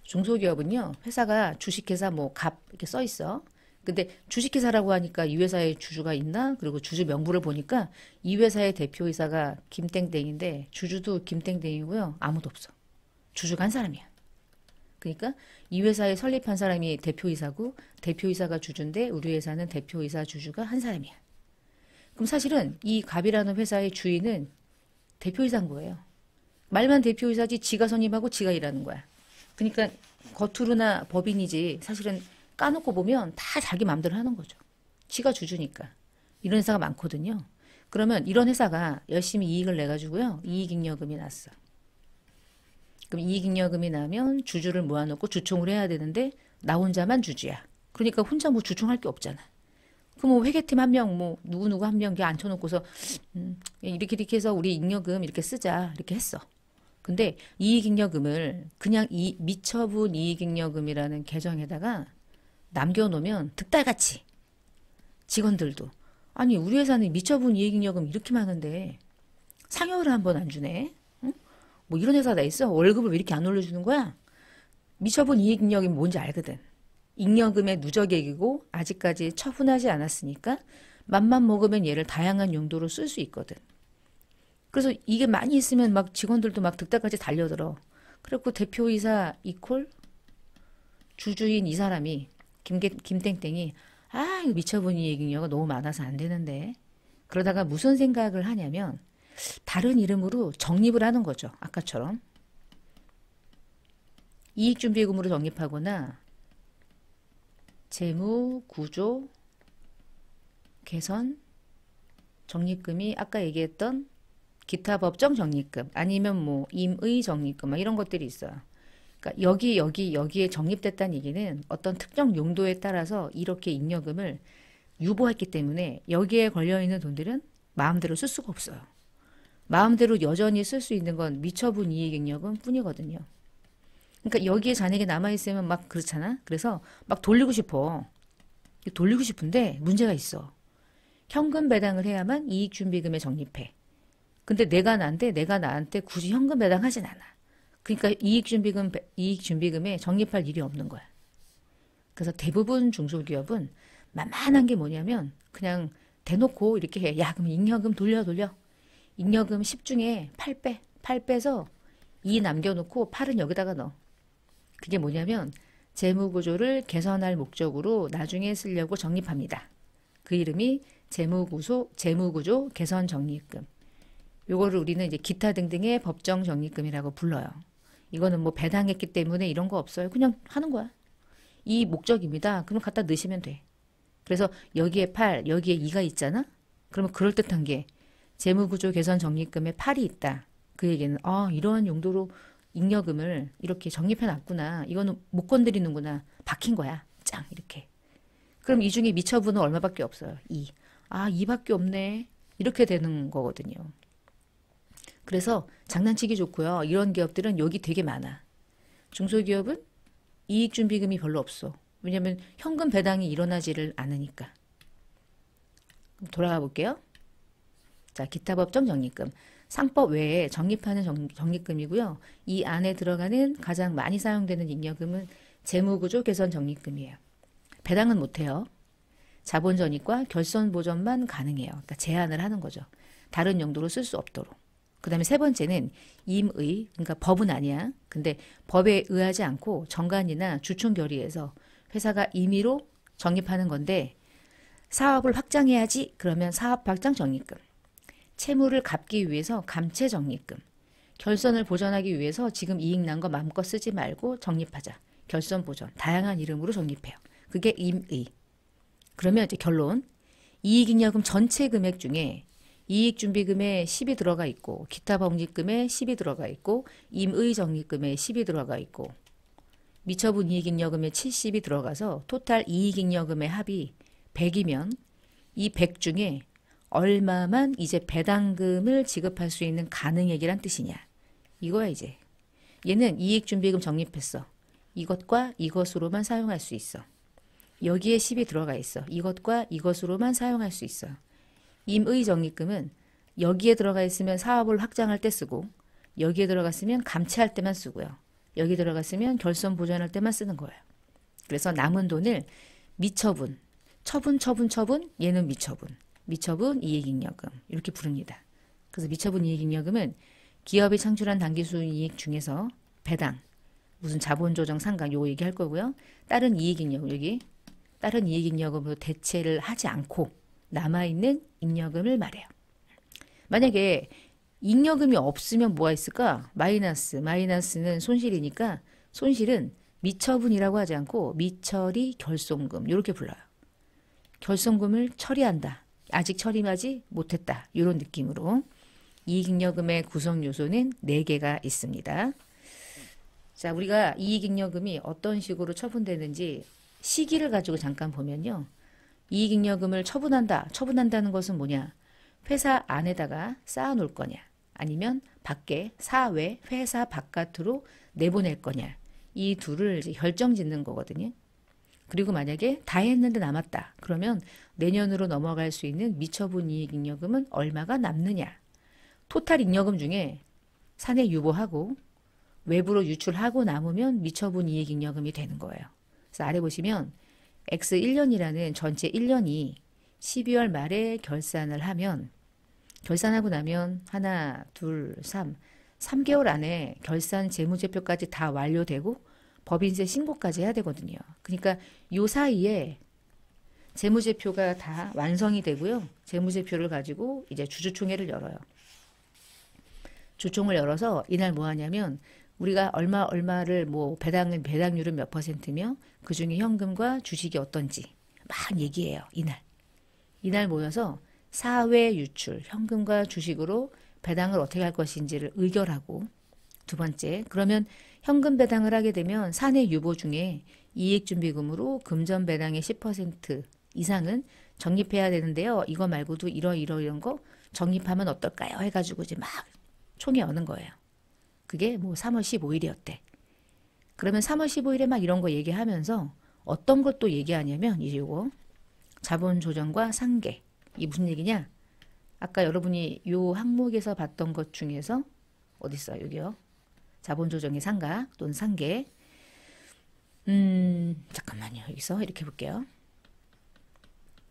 Speaker 1: 중소기업은요. 회사가 주식회사 뭐 갑 이렇게 써 있어. 근데 주식회사라고 하니까 이 회사에 주주가 있나? 그리고 주주 명부를 보니까 이 회사의 대표이사가 김땡땡인데 주주도 김땡땡이고요. 아무도 없어. 주주가 한 사람이야. 그러니까 이 회사에 설립한 사람이 대표이사고 대표이사가 주주인데 우리 회사는 대표이사 주주가 한 사람이야. 그럼 사실은 이 갑이라는 회사의 주인은 대표이사인 거예요. 말만 대표이사지 지가 선임하고 지가 일하는 거야. 그러니까 겉으로나 법인이지 사실은 까놓고 보면 다 자기 마음대로 하는 거죠. 지가 주주니까. 이런 회사가 많거든요. 그러면 이런 회사가 열심히 이익을 내가지고요. 이익잉여금이 났어. 그럼 이익잉여금이 나면 주주를 모아놓고 주총을 해야 되는데 나 혼자만 주주야. 그러니까 혼자 뭐 주총할 게 없잖아. 그럼 뭐 회계팀 한 명, 뭐 누구 한 명 이렇게 앉혀놓고서 이렇게 해서 우리 잉여금 이렇게 쓰자 이렇게 했어. 근데 이익잉여금을 그냥 미처분 이익잉여금이라는 계정에다가 남겨놓으면 득달같이 직원들도 아니 우리 회사는 미처분 이익잉여금 이렇게 많은데 상여를 한 번 안 주네. 응? 뭐 이런 회사다 있어. 월급을 왜 이렇게 안 올려주는 거야? 미처분 이익잉여금이 뭔지 알거든. 잉여금의 누적액이고 아직까지 처분하지 않았으니까 맘만 먹으면 얘를 다양한 용도로 쓸 수 있거든. 그래서 이게 많이 있으면 막 직원들도 막 득달같이 달려들어. 그래갖고 대표이사 이퀄 주주인 이 사람이 김땡땡이 이거 미쳐본 이익잉여가 너무 많아서 안 되는데 그러다가 무슨 생각을 하냐면 다른 이름으로 적립을 하는 거죠. 아까처럼 이익준비금으로 적립하거나 재무구조 개선 적립금이 아까 얘기했던 기타 법정 적립금 아니면 뭐 임의 적립금 막 이런 것들이 있어요. 그러니까 여기에 적립됐다는 얘기는 어떤 특정 용도에 따라서 이렇게 잉여금을 유보했기 때문에 여기에 걸려있는 돈들은 마음대로 쓸 수가 없어요. 마음대로 여전히 쓸 수 있는 건 미처분 이익잉여금 뿐이거든요. 그러니까 여기에 잔액이 남아있으면 막 그렇잖아. 그래서 막 돌리고 싶어. 돌리고 싶은데 문제가 있어. 현금 배당을 해야만 이익준비금에 적립해. 근데 내가 나한테 굳이 현금 배당하진 않아. 그러니까 이익준비금에 적립할 일이 없는 거야. 그래서 대부분 중소기업은 만만한 게 뭐냐면 그냥 대놓고 이렇게 해. 야, 그럼 잉여금 돌려. 잉여금 10 중에 8 빼서 2 남겨놓고 8은 여기다가 넣어. 그게 뭐냐면 재무구조를 개선할 목적으로 나중에 쓰려고 적립합니다. 그 이름이 재무구조 개선 적립금. 요거를 우리는 이제 기타 등등의 법정 적립금이라고 불러요. 이거는 뭐 배당했기 때문에 이런 거 없어요. 그냥 하는 거야. 이 목적입니다. 그럼 갖다 넣으시면 돼. 그래서 여기에 8, 여기에 2가 있잖아? 그러면 그럴듯한 게 재무구조 개선 적립금에 8이 있다. 그 얘기는 이러한 용도로 잉여금을 이렇게 적립해 놨구나. 이거는 못 건드리는구나. 박힌 거야. 짱 이렇게. 그럼 이 중에 미처분은 얼마밖에 없어요. 2. 2밖에 없네. 이렇게 되는 거거든요. 그래서 장난치기 좋고요. 이런 기업들은 여기 되게 많아. 중소기업은 이익준비금이 별로 없어. 왜냐하면 현금 배당이 일어나지를 않으니까. 돌아가 볼게요. 자, 기타 법정 적립금. 상법 외에 적립하는 적립금이고요. 이 안에 들어가는 가장 많이 사용되는 잉여금은 재무구조 개선 적립금이에요. 배당은 못해요. 자본 전입과 결손 보전만 가능해요. 그러니까 제한을 하는 거죠. 다른 용도로 쓸 수 없도록. 그 다음에 세 번째는 임의, 그러니까 법은 아니야. 근데 법에 의하지 않고 정관이나 주총 결의에서 회사가 임의로 적립하는 건데 사업을 확장해야지 그러면 사업 확장 적립금. 채무를 갚기 위해서 감채 적립금. 결손을 보전하기 위해서 지금 이익 난 거 마음껏 쓰지 말고 적립하자. 결손 보전. 다양한 이름으로 적립해요. 그게 임의. 그러면 이제 결론. 이익잉여금 전체 금액 중에 이익준비금에 10이 들어가 있고 기타 적립금에 10이 들어가 있고 임의 적립금에 10이 들어가 있고 미처분 이익잉여금에 70이 들어가서 토탈 이익잉여금의 합이 100이면 이 100 중에 얼마만 이제 배당금을 지급할 수 있는 가능액이란 뜻이냐. 이거야 이제. 얘는 이익준비금 적립했어. 이것과 이것으로만 사용할 수 있어. 여기에 10이 들어가 있어. 이것과 이것으로만 사용할 수 있어. 임의 적립금은 여기에 들어가 있으면 사업을 확장할 때 쓰고 여기에 들어갔으면 감채할 때만 쓰고요. 여기 들어갔으면 결손 보전할 때만 쓰는 거예요. 그래서 남은 돈을 미처분, 처분, 얘는 미처분 이익잉여금 이렇게 부릅니다. 그래서 미처분 이익잉여금은 기업이 창출한 당기순이익 중에서 배당, 무슨 자본조정 상각 요거 얘기할 거고요. 다른 이익잉여금 여기 다른 이익잉여금으로 대체를 하지 않고 남아있는 잉여금을 말해요. 만약에 잉여금이 없으면 뭐가 있을까? 마이너스는 손실이니까 손실은 미처분이라고 하지 않고 미처리 결손금 이렇게 불러요. 결손금을 처리한다. 아직 처리하지 못했다. 이런 느낌으로 이익잉여금의 구성 요소는 4개가 있습니다. 자, 우리가 이익잉여금이 어떤 식으로 처분되는지 시기를 가지고 잠깐 보면요. 이익잉여금을 처분한다는 것은 뭐냐? 회사 안에다가 쌓아놓을 거냐? 아니면 밖에 사외 회사 바깥으로 내보낼 거냐? 이 둘을 이제 결정짓는 거거든요. 그리고 만약에 다 했는데 남았다. 그러면 내년으로 넘어갈 수 있는 미처분 이익잉여금은 얼마가 남느냐? 토탈 잉여금 중에 사내 유보하고 외부로 유출하고 남으면 미처분 이익잉여금이 되는 거예요. 그래서 아래 보시면 X1년이라는 전체 1년이 12월 말에 결산을 하면 결산하고 나면 하나, 둘, 3개월 안에 결산 재무제표까지 다 완료되고 법인세 신고까지 해야 되거든요. 그러니까 요 사이에 재무제표가 다 완성이 되고요. 재무제표를 가지고 이제 주주총회를 열어요. 주총을 열어서 이날 뭐 하냐면 우리가 얼마를 뭐 배당률은 몇 %며 그중에 현금과 주식이 어떤지 막 얘기해요. 이날 모여서 사외 유출, 현금과 주식으로 배당을 어떻게 할 것인지를 의결하고 두 번째, 그러면 현금 배당을 하게 되면 사내 유보 중에 이익준비금으로 금전 배당의 10% 이상은 적립해야 되는데요. 이거 말고도 이런 거 적립하면 어떨까요? 해가지고 이제 막 총회 여는 거예요. 그게 뭐 3월 15일이었대. 그러면 3월 15일에 막 이런 거 얘기하면서 어떤 것도 얘기하냐면 이제 요거 자본조정과 상계. 이게 무슨 얘기냐? 아까 여러분이 요 항목에서 봤던 것 중에서 어디 있어요? 여기요. 자본조정의 상각 또는 상계. 잠깐만요. 여기서 이렇게 볼게요.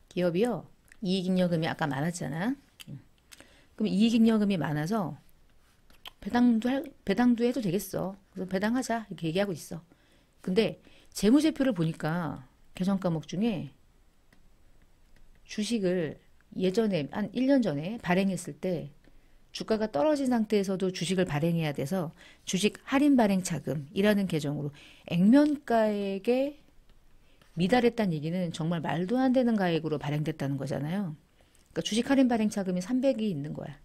Speaker 1: 기업이요. 이익잉여금이 아까 많았잖아. 그럼 이익잉여금이 많아서 배당도 해도 되겠어. 그래서 배당하자 이렇게 얘기하고 있어. 근데 재무제표를 보니까 개정 과목 중에 주식을 예전에 한 1년 전에 발행했을 때 주가가 떨어진 상태에서도 주식을 발행해야 돼서 주식 할인 발행 차금이라는 계정으로 액면가액에 미달했다는 얘기는 정말 말도 안 되는 가액으로 발행됐다는 거잖아요. 그러니까 주식 할인 발행 차금이 300이 있는 거야.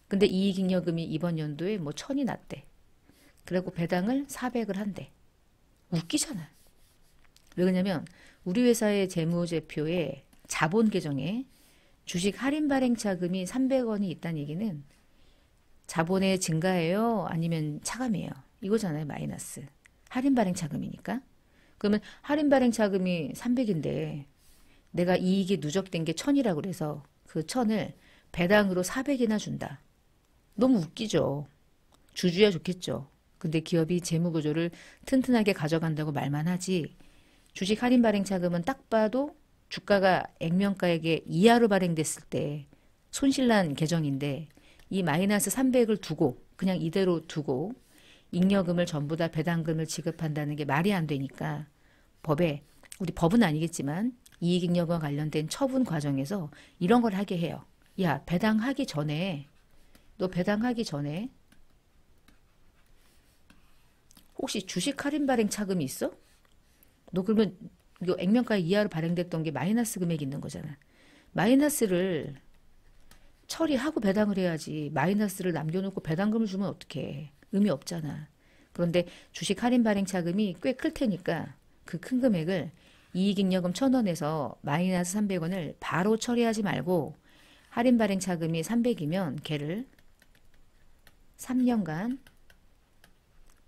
Speaker 1: 근데 이익잉여금이 이번 연도에 뭐 1000이 났대. 그리고 배당을 400을 한대. 웃기잖아. 왜 그러냐면 우리 회사의 재무제표에 자본 계정에 주식 할인 발행 차금이 300원이 있다는 얘기는 자본의 증가예요? 아니면 차감이에요? 이거잖아요. 마이너스. 할인 발행 차금이니까. 그러면 할인 발행 차금이 300인데 내가 이익이 누적된 게 1000이라고 그래서 그 1000을 배당으로 400이나 준다. 너무 웃기죠. 주주야 좋겠죠. 근데 기업이 재무구조를 튼튼하게 가져간다고 말만 하지 주식 할인 발행 차금은 딱 봐도 주가가 액면가액의 이하로 발행됐을 때 손실난 계정인데 이 마이너스 300을 두고 그냥 이대로 두고 잉여금을 전부 다 배당금을 지급한다는 게 말이 안 되니까 법에 우리 법은 아니겠지만 이익잉여금과 관련된 처분 과정에서 이런 걸 하게 해요. 야, 배당하기 전에 너 배당하기 전에 혹시 주식 할인 발행 차금이 있어? 너 그러면 이거 액면가 이하로 발행됐던 게 마이너스 금액이 있는 거잖아. 마이너스를 처리하고 배당을 해야지. 마이너스를 남겨놓고 배당금을 주면 어떡해. 의미 없잖아. 그런데 주식 할인 발행 차금이 꽤 클 테니까 그 큰 금액을 이익잉여금 1,000원에서 마이너스 300원을 바로 처리하지 말고 할인 발행 차금이 300이면 걔를 3년간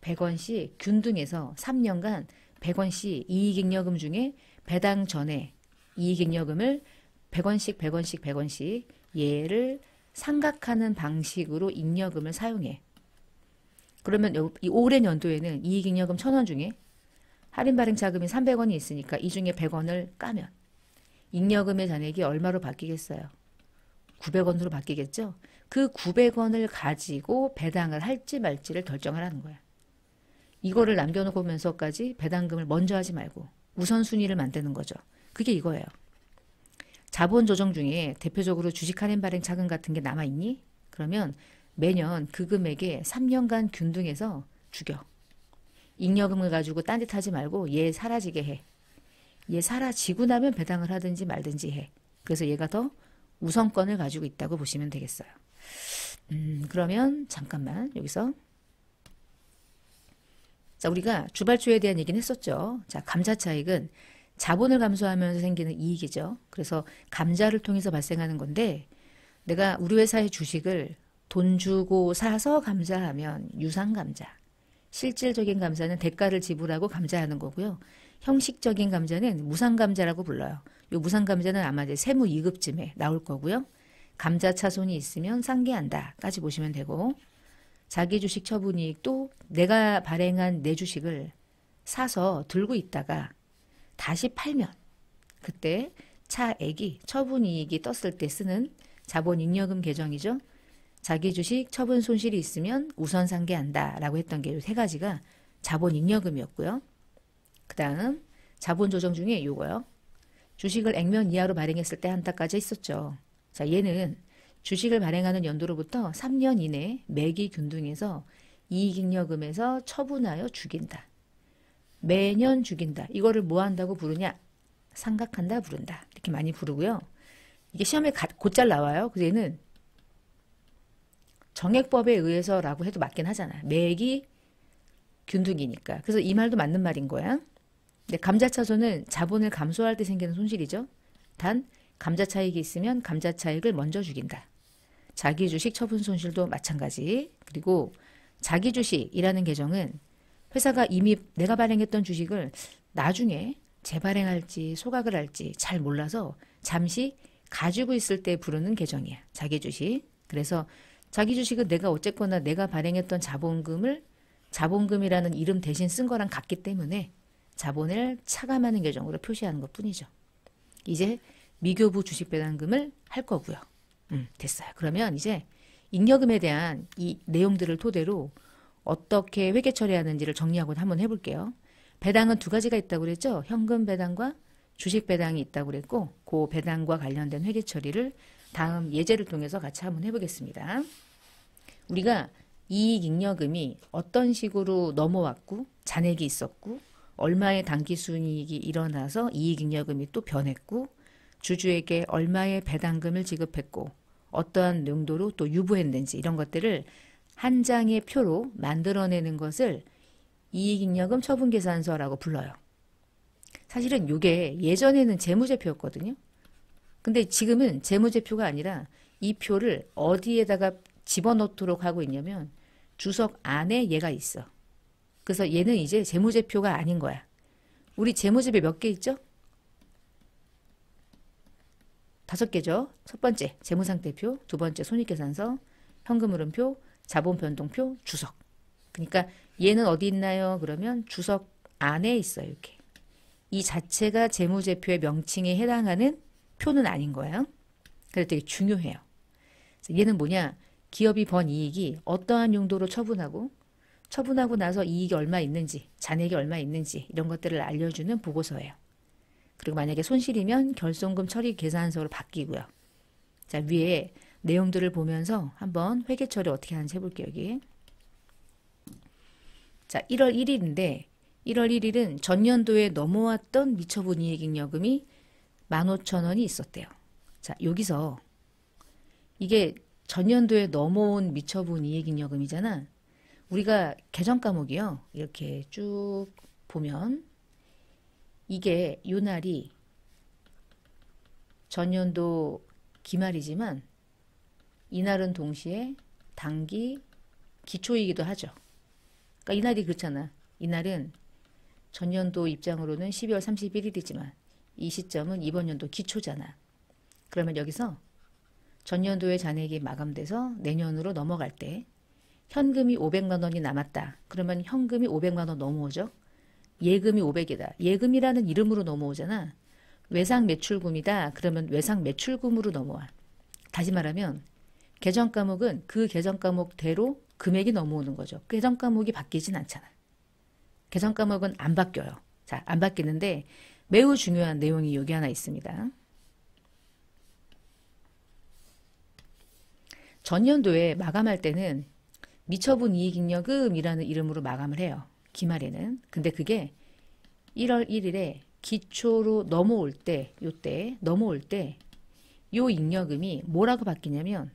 Speaker 1: 100원씩 균등해서 3년간 100원씩 이익잉여금 중에 배당 전에 이익잉여금을 100원씩 100원씩 100원씩 얘를 상각하는 방식으로 잉여금을 사용해. 그러면 이 올해 연도에는 이익잉여금 1,000원 중에 할인 발행 자금이 300원이 있으니까 이 중에 100원을 까면 잉여금의 잔액이 얼마로 바뀌겠어요? 900원으로 바뀌겠죠? 그 900원을 가지고 배당을 할지 말지를 결정을 하는 거야. 이거를 남겨놓으면서까지 배당금을 먼저 하지 말고 우선순위를 만드는 거죠. 그게 이거예요. 자본 조정 중에 대표적으로 주식 할인 발행 차금 같은 게 남아있니? 그러면 매년 그 금액에 3년간 균등해서 죽여. 잉여금을 가지고 딴짓하지 말고 얘 사라지게 해. 얘 사라지고 나면 배당을 하든지 말든지 해. 그래서 얘가 더 우선권을 가지고 있다고 보시면 되겠어요. 그러면 잠깐만 여기서 자, 우리가 주발주에 대한 얘기는 했었죠. 자, 감자 차익은 자본을 감소하면서 생기는 이익이죠. 그래서 감자를 통해서 발생하는 건데 내가 우리 회사의 주식을 돈 주고 사서 감자하면 유상감자. 실질적인 감자는 대가를 지불하고 감자하는 거고요. 형식적인 감자는 무상감자라고 불러요. 이 무상감자는 아마 이제 세무이급쯤에 나올 거고요. 감자 차손이 있으면 상계한다까지 보시면 되고 자기 주식 처분이익도 내가 발행한 내 주식을 사서 들고 있다가 다시 팔면 그때 차액이 처분이익이 떴을 때 쓰는 자본잉여금 계정이죠. 자기 주식 처분 손실이 있으면 우선 상계한다라고 했던 게 이 세 가지가 자본잉여금이었고요. 그 다음 자본조정 중에 요거요. 주식을 액면 이하로 발행했을 때 한타까지 있었죠. 자, 얘는 주식을 발행하는 연도로부터 3년 이내 매기 균등해서 이익잉여금에서 처분하여 죽인다. 매년 죽인다. 이거를 뭐 한다고 부르냐? 상각한다 부른다. 이렇게 많이 부르고요. 이게 시험에 곧잘 나와요. 그래서 얘는 정액법에 의해서라고 해도 맞긴 하잖아. 매기 균등이니까. 그래서 이 말도 맞는 말인 거야. 근데 감자차손은 자본을 감소할 때 생기는 손실이죠. 단 감자 차익이 있으면 감자 차익을 먼저 죽인다. 자기 주식 처분 손실도 마찬가지. 그리고 자기 주식이라는 계정은 회사가 이미 내가 발행했던 주식을 나중에 재발행할지 소각을 할지 잘 몰라서 잠시 가지고 있을 때 부르는 계정이야. 자기 주식. 그래서 자기 주식은 내가 어쨌거나 내가 발행했던 자본금을 자본금이라는 이름 대신 쓴 거랑 같기 때문에 자본을 차감하는 계정으로 표시하는 것 뿐이죠. 이제 미교부 주식 배당금을 할 거고요. 됐어요. 그러면 이제 잉여금에 대한 이 내용들을 토대로 어떻게 회계 처리하는지를 정리하고 한번 해볼게요. 배당은 두 가지가 있다고 그랬죠. 현금 배당과 주식 배당이 있다고 그랬고 그 배당과 관련된 회계 처리를 다음 예제를 통해서 같이 한번 해보겠습니다. 우리가 이익잉여금이 어떤 식으로 넘어왔고 잔액이 있었고 얼마의 당기순이익이 일어나서 이익잉여금이 또 변했고 주주에게 얼마의 배당금을 지급했고 어떠한 용도로 또 유보했는지 이런 것들을 한 장의 표로 만들어내는 것을 이익잉여금 처분계산서라고 불러요. 사실은 이게 예전에는 재무제표였거든요. 근데 지금은 재무제표가 아니라 이 표를 어디에다가 집어넣도록 하고 있냐면 주석 안에 얘가 있어. 그래서 얘는 이제 재무제표가 아닌 거야. 우리 재무제표 몇 개 있죠? 5개죠. 첫 번째 재무상태표, 두 번째 손익계산서, 현금흐름표, 자본변동표, 주석. 그러니까 얘는 어디 있나요? 그러면 주석 안에 있어요. 이렇게. 이 자체가 재무제표의 명칭에 해당하는 표는 아닌 거예요. 그래서 되게 중요해요. 얘는 뭐냐? 기업이 번 이익이 어떠한 용도로 처분하고 나서 이익이 얼마 있는지, 잔액이 얼마 있는지 이런 것들을 알려주는 보고서예요. 그리고 만약에 손실이면 결손금 처리 계산서로 바뀌고요. 자, 위에 내용들을 보면서 한번 회계 처리 어떻게 하는지 해볼게요. 여기. 자, 1월 1일인데 1월 1일은 전년도에 넘어왔던 미처분 이익잉여금이 15,000원이 있었대요. 자, 여기서 이게 전년도에 넘어온 미처분 이익잉여금이잖아. 우리가 계정 과목이요. 이렇게 쭉 보면 이게 요 날이 전년도 기말이지만 이날은 동시에 단기 기초이기도 하죠. 그러니까 이날이 그렇잖아. 이날은 전년도 입장으로는 12월 31일이지만 이 시점은 이번 연도 기초잖아. 그러면 여기서 전년도의 잔액이 마감돼서 내년으로 넘어갈 때 현금이 500만 원이 남았다. 그러면 현금이 500만 원 넘어오죠. 예금이 500이다. 예금이라는 이름으로 넘어오잖아. 외상 매출금이다. 그러면 외상 매출금으로 넘어와. 다시 말하면 계정 과목은 그 계정 과목대로 금액이 넘어오는 거죠. 계정 과목이 바뀌진 않잖아. 계정 과목은 안 바뀌어요. 자, 안 바뀌는데 매우 중요한 내용이 여기 하나 있습니다. 전년도에 마감할 때는 미처분 이익잉여금이라는 이름으로 마감을 해요. 기말에는. 근데 그게 1월 1일에 기초로 넘어올 때, 요때 넘어올 때 요 잉여금이 뭐라고 바뀌냐면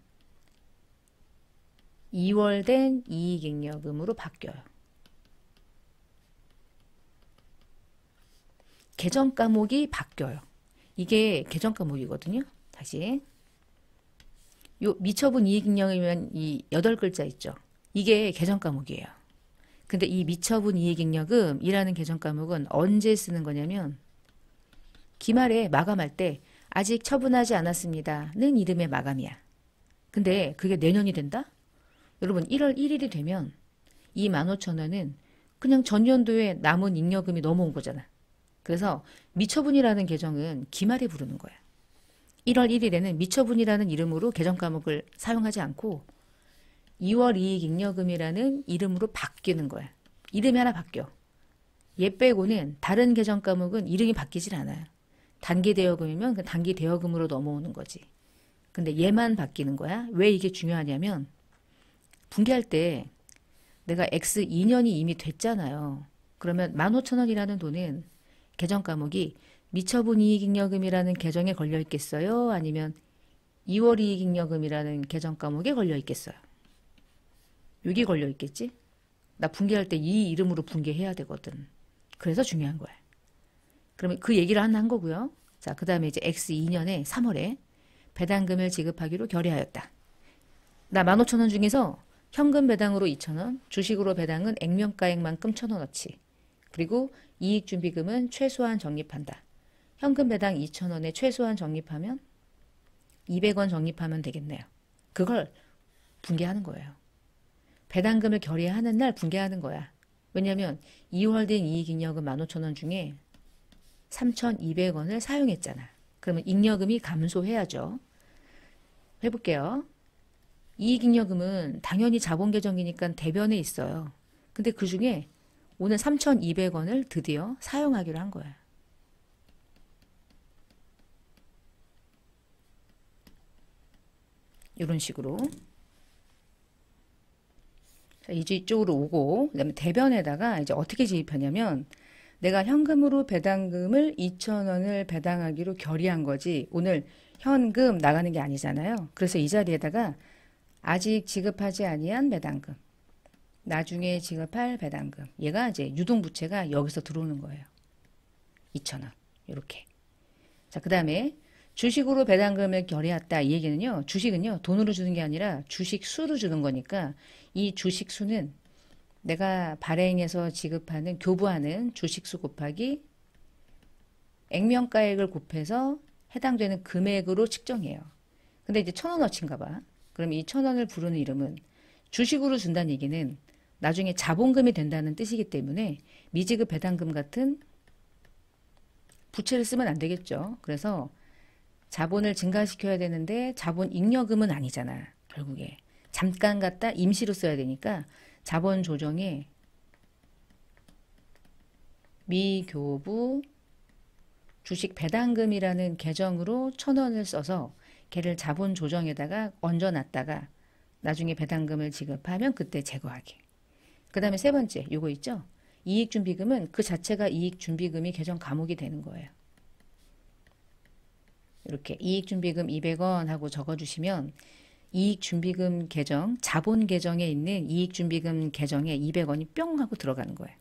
Speaker 1: 2월 된 이익잉여금으로 바뀌어요. 계정 과목이 바뀌어요. 이게 계정 과목이거든요. 다시. 요 미처분 이익잉여금이면 이 8글자 있죠. 이게 계정 과목이에요. 근데 이 미처분 이익잉여금이라는 계정 과목은 언제 쓰는 거냐면 기말에 마감할 때 아직 처분하지 않았습니다는 이름의 마감이야. 근데 그게 내년이 된다? 여러분 1월 1일이 되면 이 15,000원은 그냥 전년도에 남은 잉여금이 넘어온 거잖아. 그래서 미처분이라는 계정은 기말에 부르는 거야. 1월 1일에는 미처분이라는 이름으로 계정 과목을 사용하지 않고 2월 이익잉여금이라는 이름으로 바뀌는 거야. 이름이 하나 바뀌어. 얘 빼고는 다른 계정 과목은 이름이 바뀌질 않아요. 단기 대여금이면 그 단기 대여금으로 넘어오는 거지. 근데 얘만 바뀌는 거야. 왜 이게 중요하냐면 분기할 때 내가 X 2년이 이미 됐잖아요. 그러면 15,000원이라는 돈은 계정 과목이 미처분 이익잉여금이라는 계정에 걸려 있겠어요? 아니면 2월 이익잉여금이라는 계정 과목에 걸려 있겠어요? 여기 걸려 있겠지? 나 분기할 때 이 이름으로 분기해야 되거든. 그래서 중요한 거야. 그러면 그 얘기를 하나 한 거고요. 자, 그 다음에 이제 X2년에 3월에 배당금을 지급하기로 결의하였다. 나 15,000원 중에서 현금 배당으로 2,000원, 주식으로 배당은 액면가액만큼 1,000원어치. 그리고 이익준비금은 최소한 적립한다. 현금 배당 2,000원에 최소한 적립하면 200원 적립하면 되겠네요. 그걸 분기하는 거예요. 배당금을 결의하는 날 분기하는 거야. 왜냐하면 2월 된 이익잉여금 15,000원 중에 3,200원을 사용했잖아. 그러면 잉여금이 감소해야죠. 해볼게요. 이익잉여금은 당연히 자본계정이니까 대변에 있어요. 근데 그 중에 오늘 3,200원을 드디어 사용하기로 한 거야. 이런 식으로. 자, 이제 이쪽으로 오고, 그다음에 대변에다가 이제 어떻게 지입하냐면, 내가 현금으로 배당금을 2,000원을 배당하기로 결의한 거지, 오늘 현금 나가는 게 아니잖아요. 그래서 이 자리에다가 아직 지급하지 아니한 배당금, 나중에 지급할 배당금, 얘가 이제 유동부채가 여기서 들어오는 거예요. 2,000원. 이렇게. 자, 그 다음에 주식으로 배당금을 결의했다. 이 얘기는요. 주식은요. 돈으로 주는 게 아니라 주식 수로 주는 거니까 이 주식 수는 내가 발행해서 지급하는 교부하는 주식 수 곱하기 액면가액을 곱해서 해당되는 금액으로 측정해요. 근데 이제 1,000원어치인가 봐. 그럼 이 1,000원을 부르는 이름은 주식으로 준다는 얘기는 나중에 자본금이 된다는 뜻이기 때문에 미지급 배당금 같은 부채를 쓰면 안 되겠죠. 그래서 자본을 증가시켜야 되는데 자본 잉여금은 아니잖아. 결국에. 잠깐 갖다 임시로 써야 되니까 자본 조정에 미교부 주식 배당금이라는 계정으로 1,000원을 써서 걔를 자본 조정에다가 얹어놨다가 나중에 배당금을 지급하면 그때 제거하기. 그 다음에 세 번째 요거 있죠. 이익준비금은 그 자체가 이익준비금이 계정 과목이 되는 거예요. 이렇게 이익준비금 200원 하고 적어주시면 이익준비금 계정, 자본 계정에 있는 이익준비금 계정에 200원이 뿅 하고 들어가는 거예요.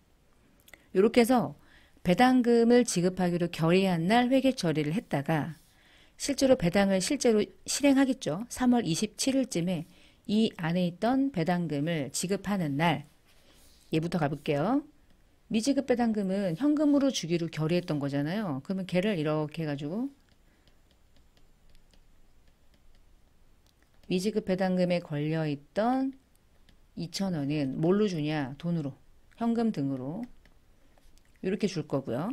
Speaker 1: 이렇게 해서 배당금을 지급하기로 결의한 날 회계 처리를 했다가 실제로 배당을 실행하겠죠. 3월 27일쯤에 이 안에 있던 배당금을 지급하는 날, 얘부터 가볼게요. 미지급 배당금은 현금으로 주기로 결의했던 거잖아요. 그러면 걔를 이렇게 해가지고 미지급 배당금에 걸려있던 2,000원은 뭘로 주냐? 돈으로, 현금 등으로 이렇게 줄 거고요.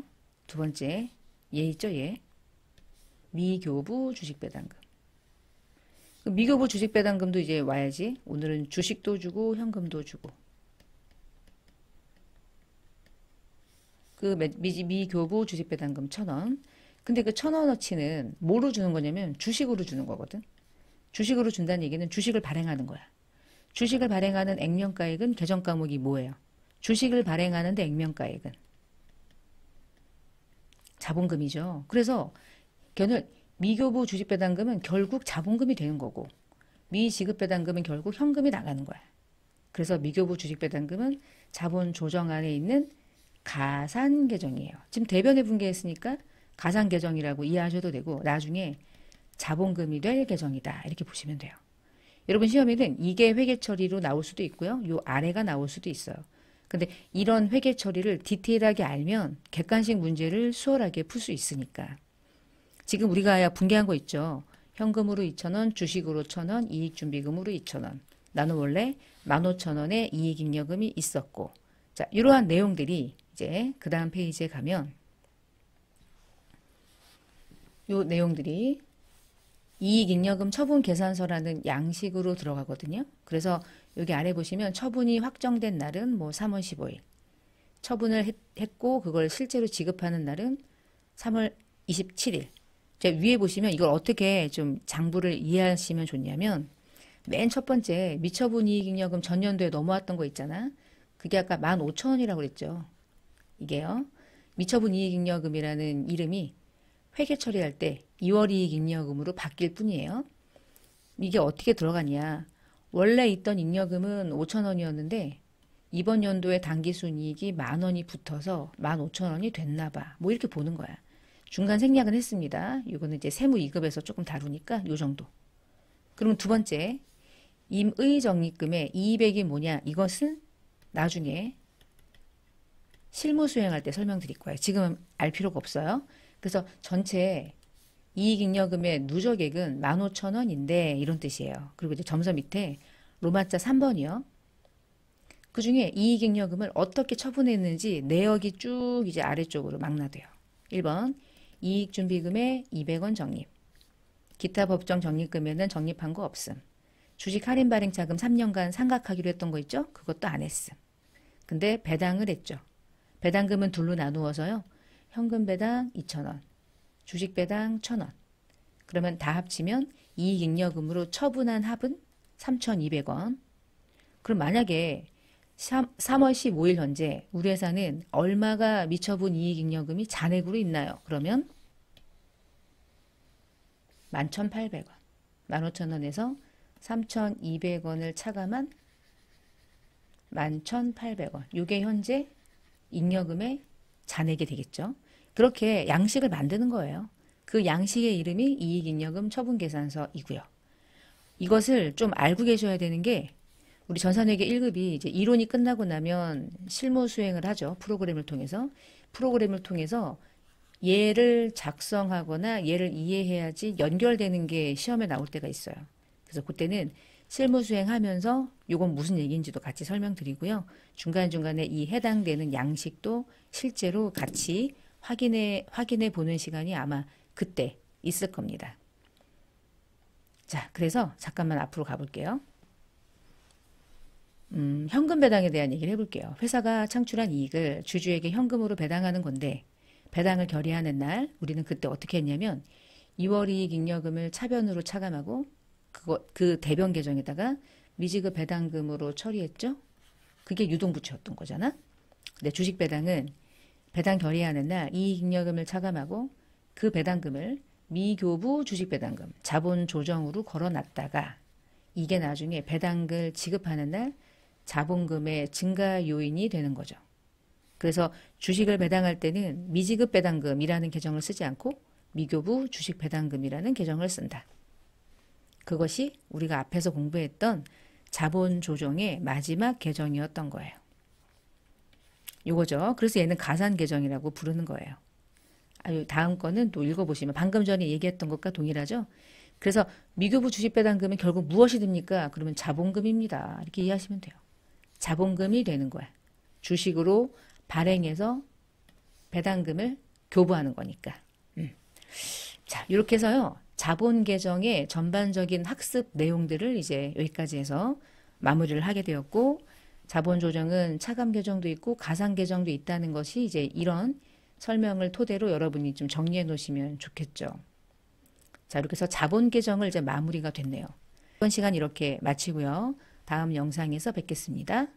Speaker 1: 두 번째, 얘 있죠, 얘. 미교부 주식배당금. 미교부 주식배당금도 이제 와야지. 오늘은 주식도 주고 현금도 주고. 그 미교부 주식배당금 1,000원. 근데 그 1,000원어치는 뭐로 주는 거냐면 주식으로 주는 거거든. 주식으로 준다는 얘기는 주식을 발행하는 거야. 주식을 발행하는 액면가액은 계정 과목이 뭐예요? 주식을 발행하는데 액면가액은 자본금이죠. 그래서 걔는 미교부 주식배당금은 결국 자본금이 되는 거고 미지급배당금은 결국 현금이 나가는 거야. 그래서 미교부 주식배당금은 자본 조정 안에 있는 가산계정이에요. 지금 대변에 분개했으니까 가산계정이라고 이해하셔도 되고 나중에 자본금이 될 계정이다. 이렇게 보시면 돼요. 여러분 시험에는 이게 회계처리로 나올 수도 있고요. 요 아래가 나올 수도 있어요. 근데 이런 회계처리를 디테일하게 알면 객관식 문제를 수월하게 풀 수 있으니까. 지금 우리가 분개한 거 있죠. 현금으로 2,000원, 주식으로 1,000원, 이익준비금으로 2,000원. 나는 원래 15,000원의 이익잉여금이 있었고. 자, 이러한 내용들이 이제 그 다음 페이지에 가면 요 내용들이 이익잉여금 처분 계산서라는 양식으로 들어가거든요. 그래서 여기 아래 보시면 처분이 확정된 날은 뭐 3월 15일. 처분을 했고 그걸 실제로 지급하는 날은 3월 27일. 위에 보시면 이걸 어떻게 좀 장부를 이해하시면 좋냐면 맨 첫 번째 미처분 이익잉여금 전년도에 넘어왔던 거 있잖아. 그게 아까 15,000원이라고 그랬죠. 이게요. 미처분 이익잉여금이라는 이름이 회계 처리할 때 2월 이익잉여금으로 바뀔 뿐이에요. 이게 어떻게 들어가냐. 원래 있던 잉여금은 5,000원이었는데 이번 연도에 당기순이익이 10,000원이 붙어서 15,000원이 됐나 봐. 뭐 이렇게 보는 거야. 중간 생략은 했습니다. 이거는 이제 세무 2급에서 조금 다루니까 요 정도. 그럼 두 번째, 임의 적립금의 이익이 뭐냐? 이것은 나중에 실무 수행할 때 설명드릴 거예요. 지금은 알 필요가 없어요. 그래서 전체 이익잉여금의 누적액은 15,000원인데 이런 뜻이에요. 그리고 이제 점서 밑에 로마자 3번이요. 그 중에 이익잉여금을 어떻게 처분했는지 내역이 쭉 이제 아래쪽으로 망라돼요. 1번 이익준비금에 200원 적립. 기타 법정 적립금에는 적립한 거 없음. 주식 할인 발행 자금 3년간 상각하기로 했던 거 있죠? 그것도 안 했음. 근데 배당을 했죠. 배당금은 둘로 나누어서요. 현금 배당 2,000원, 주식 배당 1,000원. 그러면 다 합치면 이익잉여금으로 처분한 합은 3,200원. 그럼 만약에 3월 15일 현재 우리 회사는 얼마가 미처분 이익잉여금이 잔액으로 있나요? 그러면 11,800원. 15,000원에서 3,200원을 차감한 11,800원. 이게 현재 잉여금의 잔액이 되겠죠. 그렇게 양식을 만드는 거예요. 그 양식의 이름이 이익잉여금 처분계산서이고요. 이것을 좀 알고 계셔야 되는 게 우리 전산회계 1급이 이제 이론이 끝나고 나면 실무 수행을 하죠. 프로그램을 통해서 얘를 작성하거나 얘를 이해해야지 연결되는 게 시험에 나올 때가 있어요. 그래서 그때는 실무 수행하면서 이건 무슨 얘기인지도 같이 설명드리고요. 중간중간에 이 해당되는 양식도 실제로 같이 확인해 보는 시간이 아마 그때 있을 겁니다. 자, 그래서 잠깐만 앞으로 가볼게요. 현금 배당에 대한 얘기를 해볼게요. 회사가 창출한 이익을 주주에게 현금으로 배당하는 건데 배당을 결의하는 날 우리는 그때 어떻게 했냐면 2월 이익 잉여금을 차변으로 차감하고 그 대변 계정에다가 미지급 배당금으로 처리했죠. 그게 유동부채였던 거잖아. 근데 주식 배당은 배당 결의하는 날 이익 잉여금을 차감하고 그 배당금을 미교부 주식 배당금 자본 조정으로 걸어놨다가 이게 나중에 배당을 지급하는 날 자본금의 증가 요인이 되는 거죠. 그래서 주식을 배당할 때는 미지급 배당금이라는 계정을 쓰지 않고 미교부 주식 배당금이라는 계정을 쓴다. 그것이 우리가 앞에서 공부했던 자본 조정의 마지막 계정이었던 거예요. 요거죠. 그래서 얘는 가산 계정이라고 부르는 거예요. 다음 거는 또 읽어보시면 방금 전에 얘기했던 것과 동일하죠. 그래서 미교부 주식 배당금은 결국 무엇이 됩니까? 그러면 자본금입니다. 이렇게 이해하시면 돼요. 자본금이 되는 거야. 주식으로 발행해서 배당금을 교부하는 거니까. 자, 이렇게 해서요. 자본 계정의 전반적인 학습 내용들을 이제 여기까지 해서 마무리를 하게 되었고, 자본 조정은 차감 계정도 있고 가상 계정도 있다는 것이 이제 이런 설명을 토대로 여러분이 좀 정리해 놓으시면 좋겠죠. 자, 이렇게 해서 자본 계정을 이제 마무리가 됐네요. 이번 시간 이렇게 마치고요. 다음 영상에서 뵙겠습니다.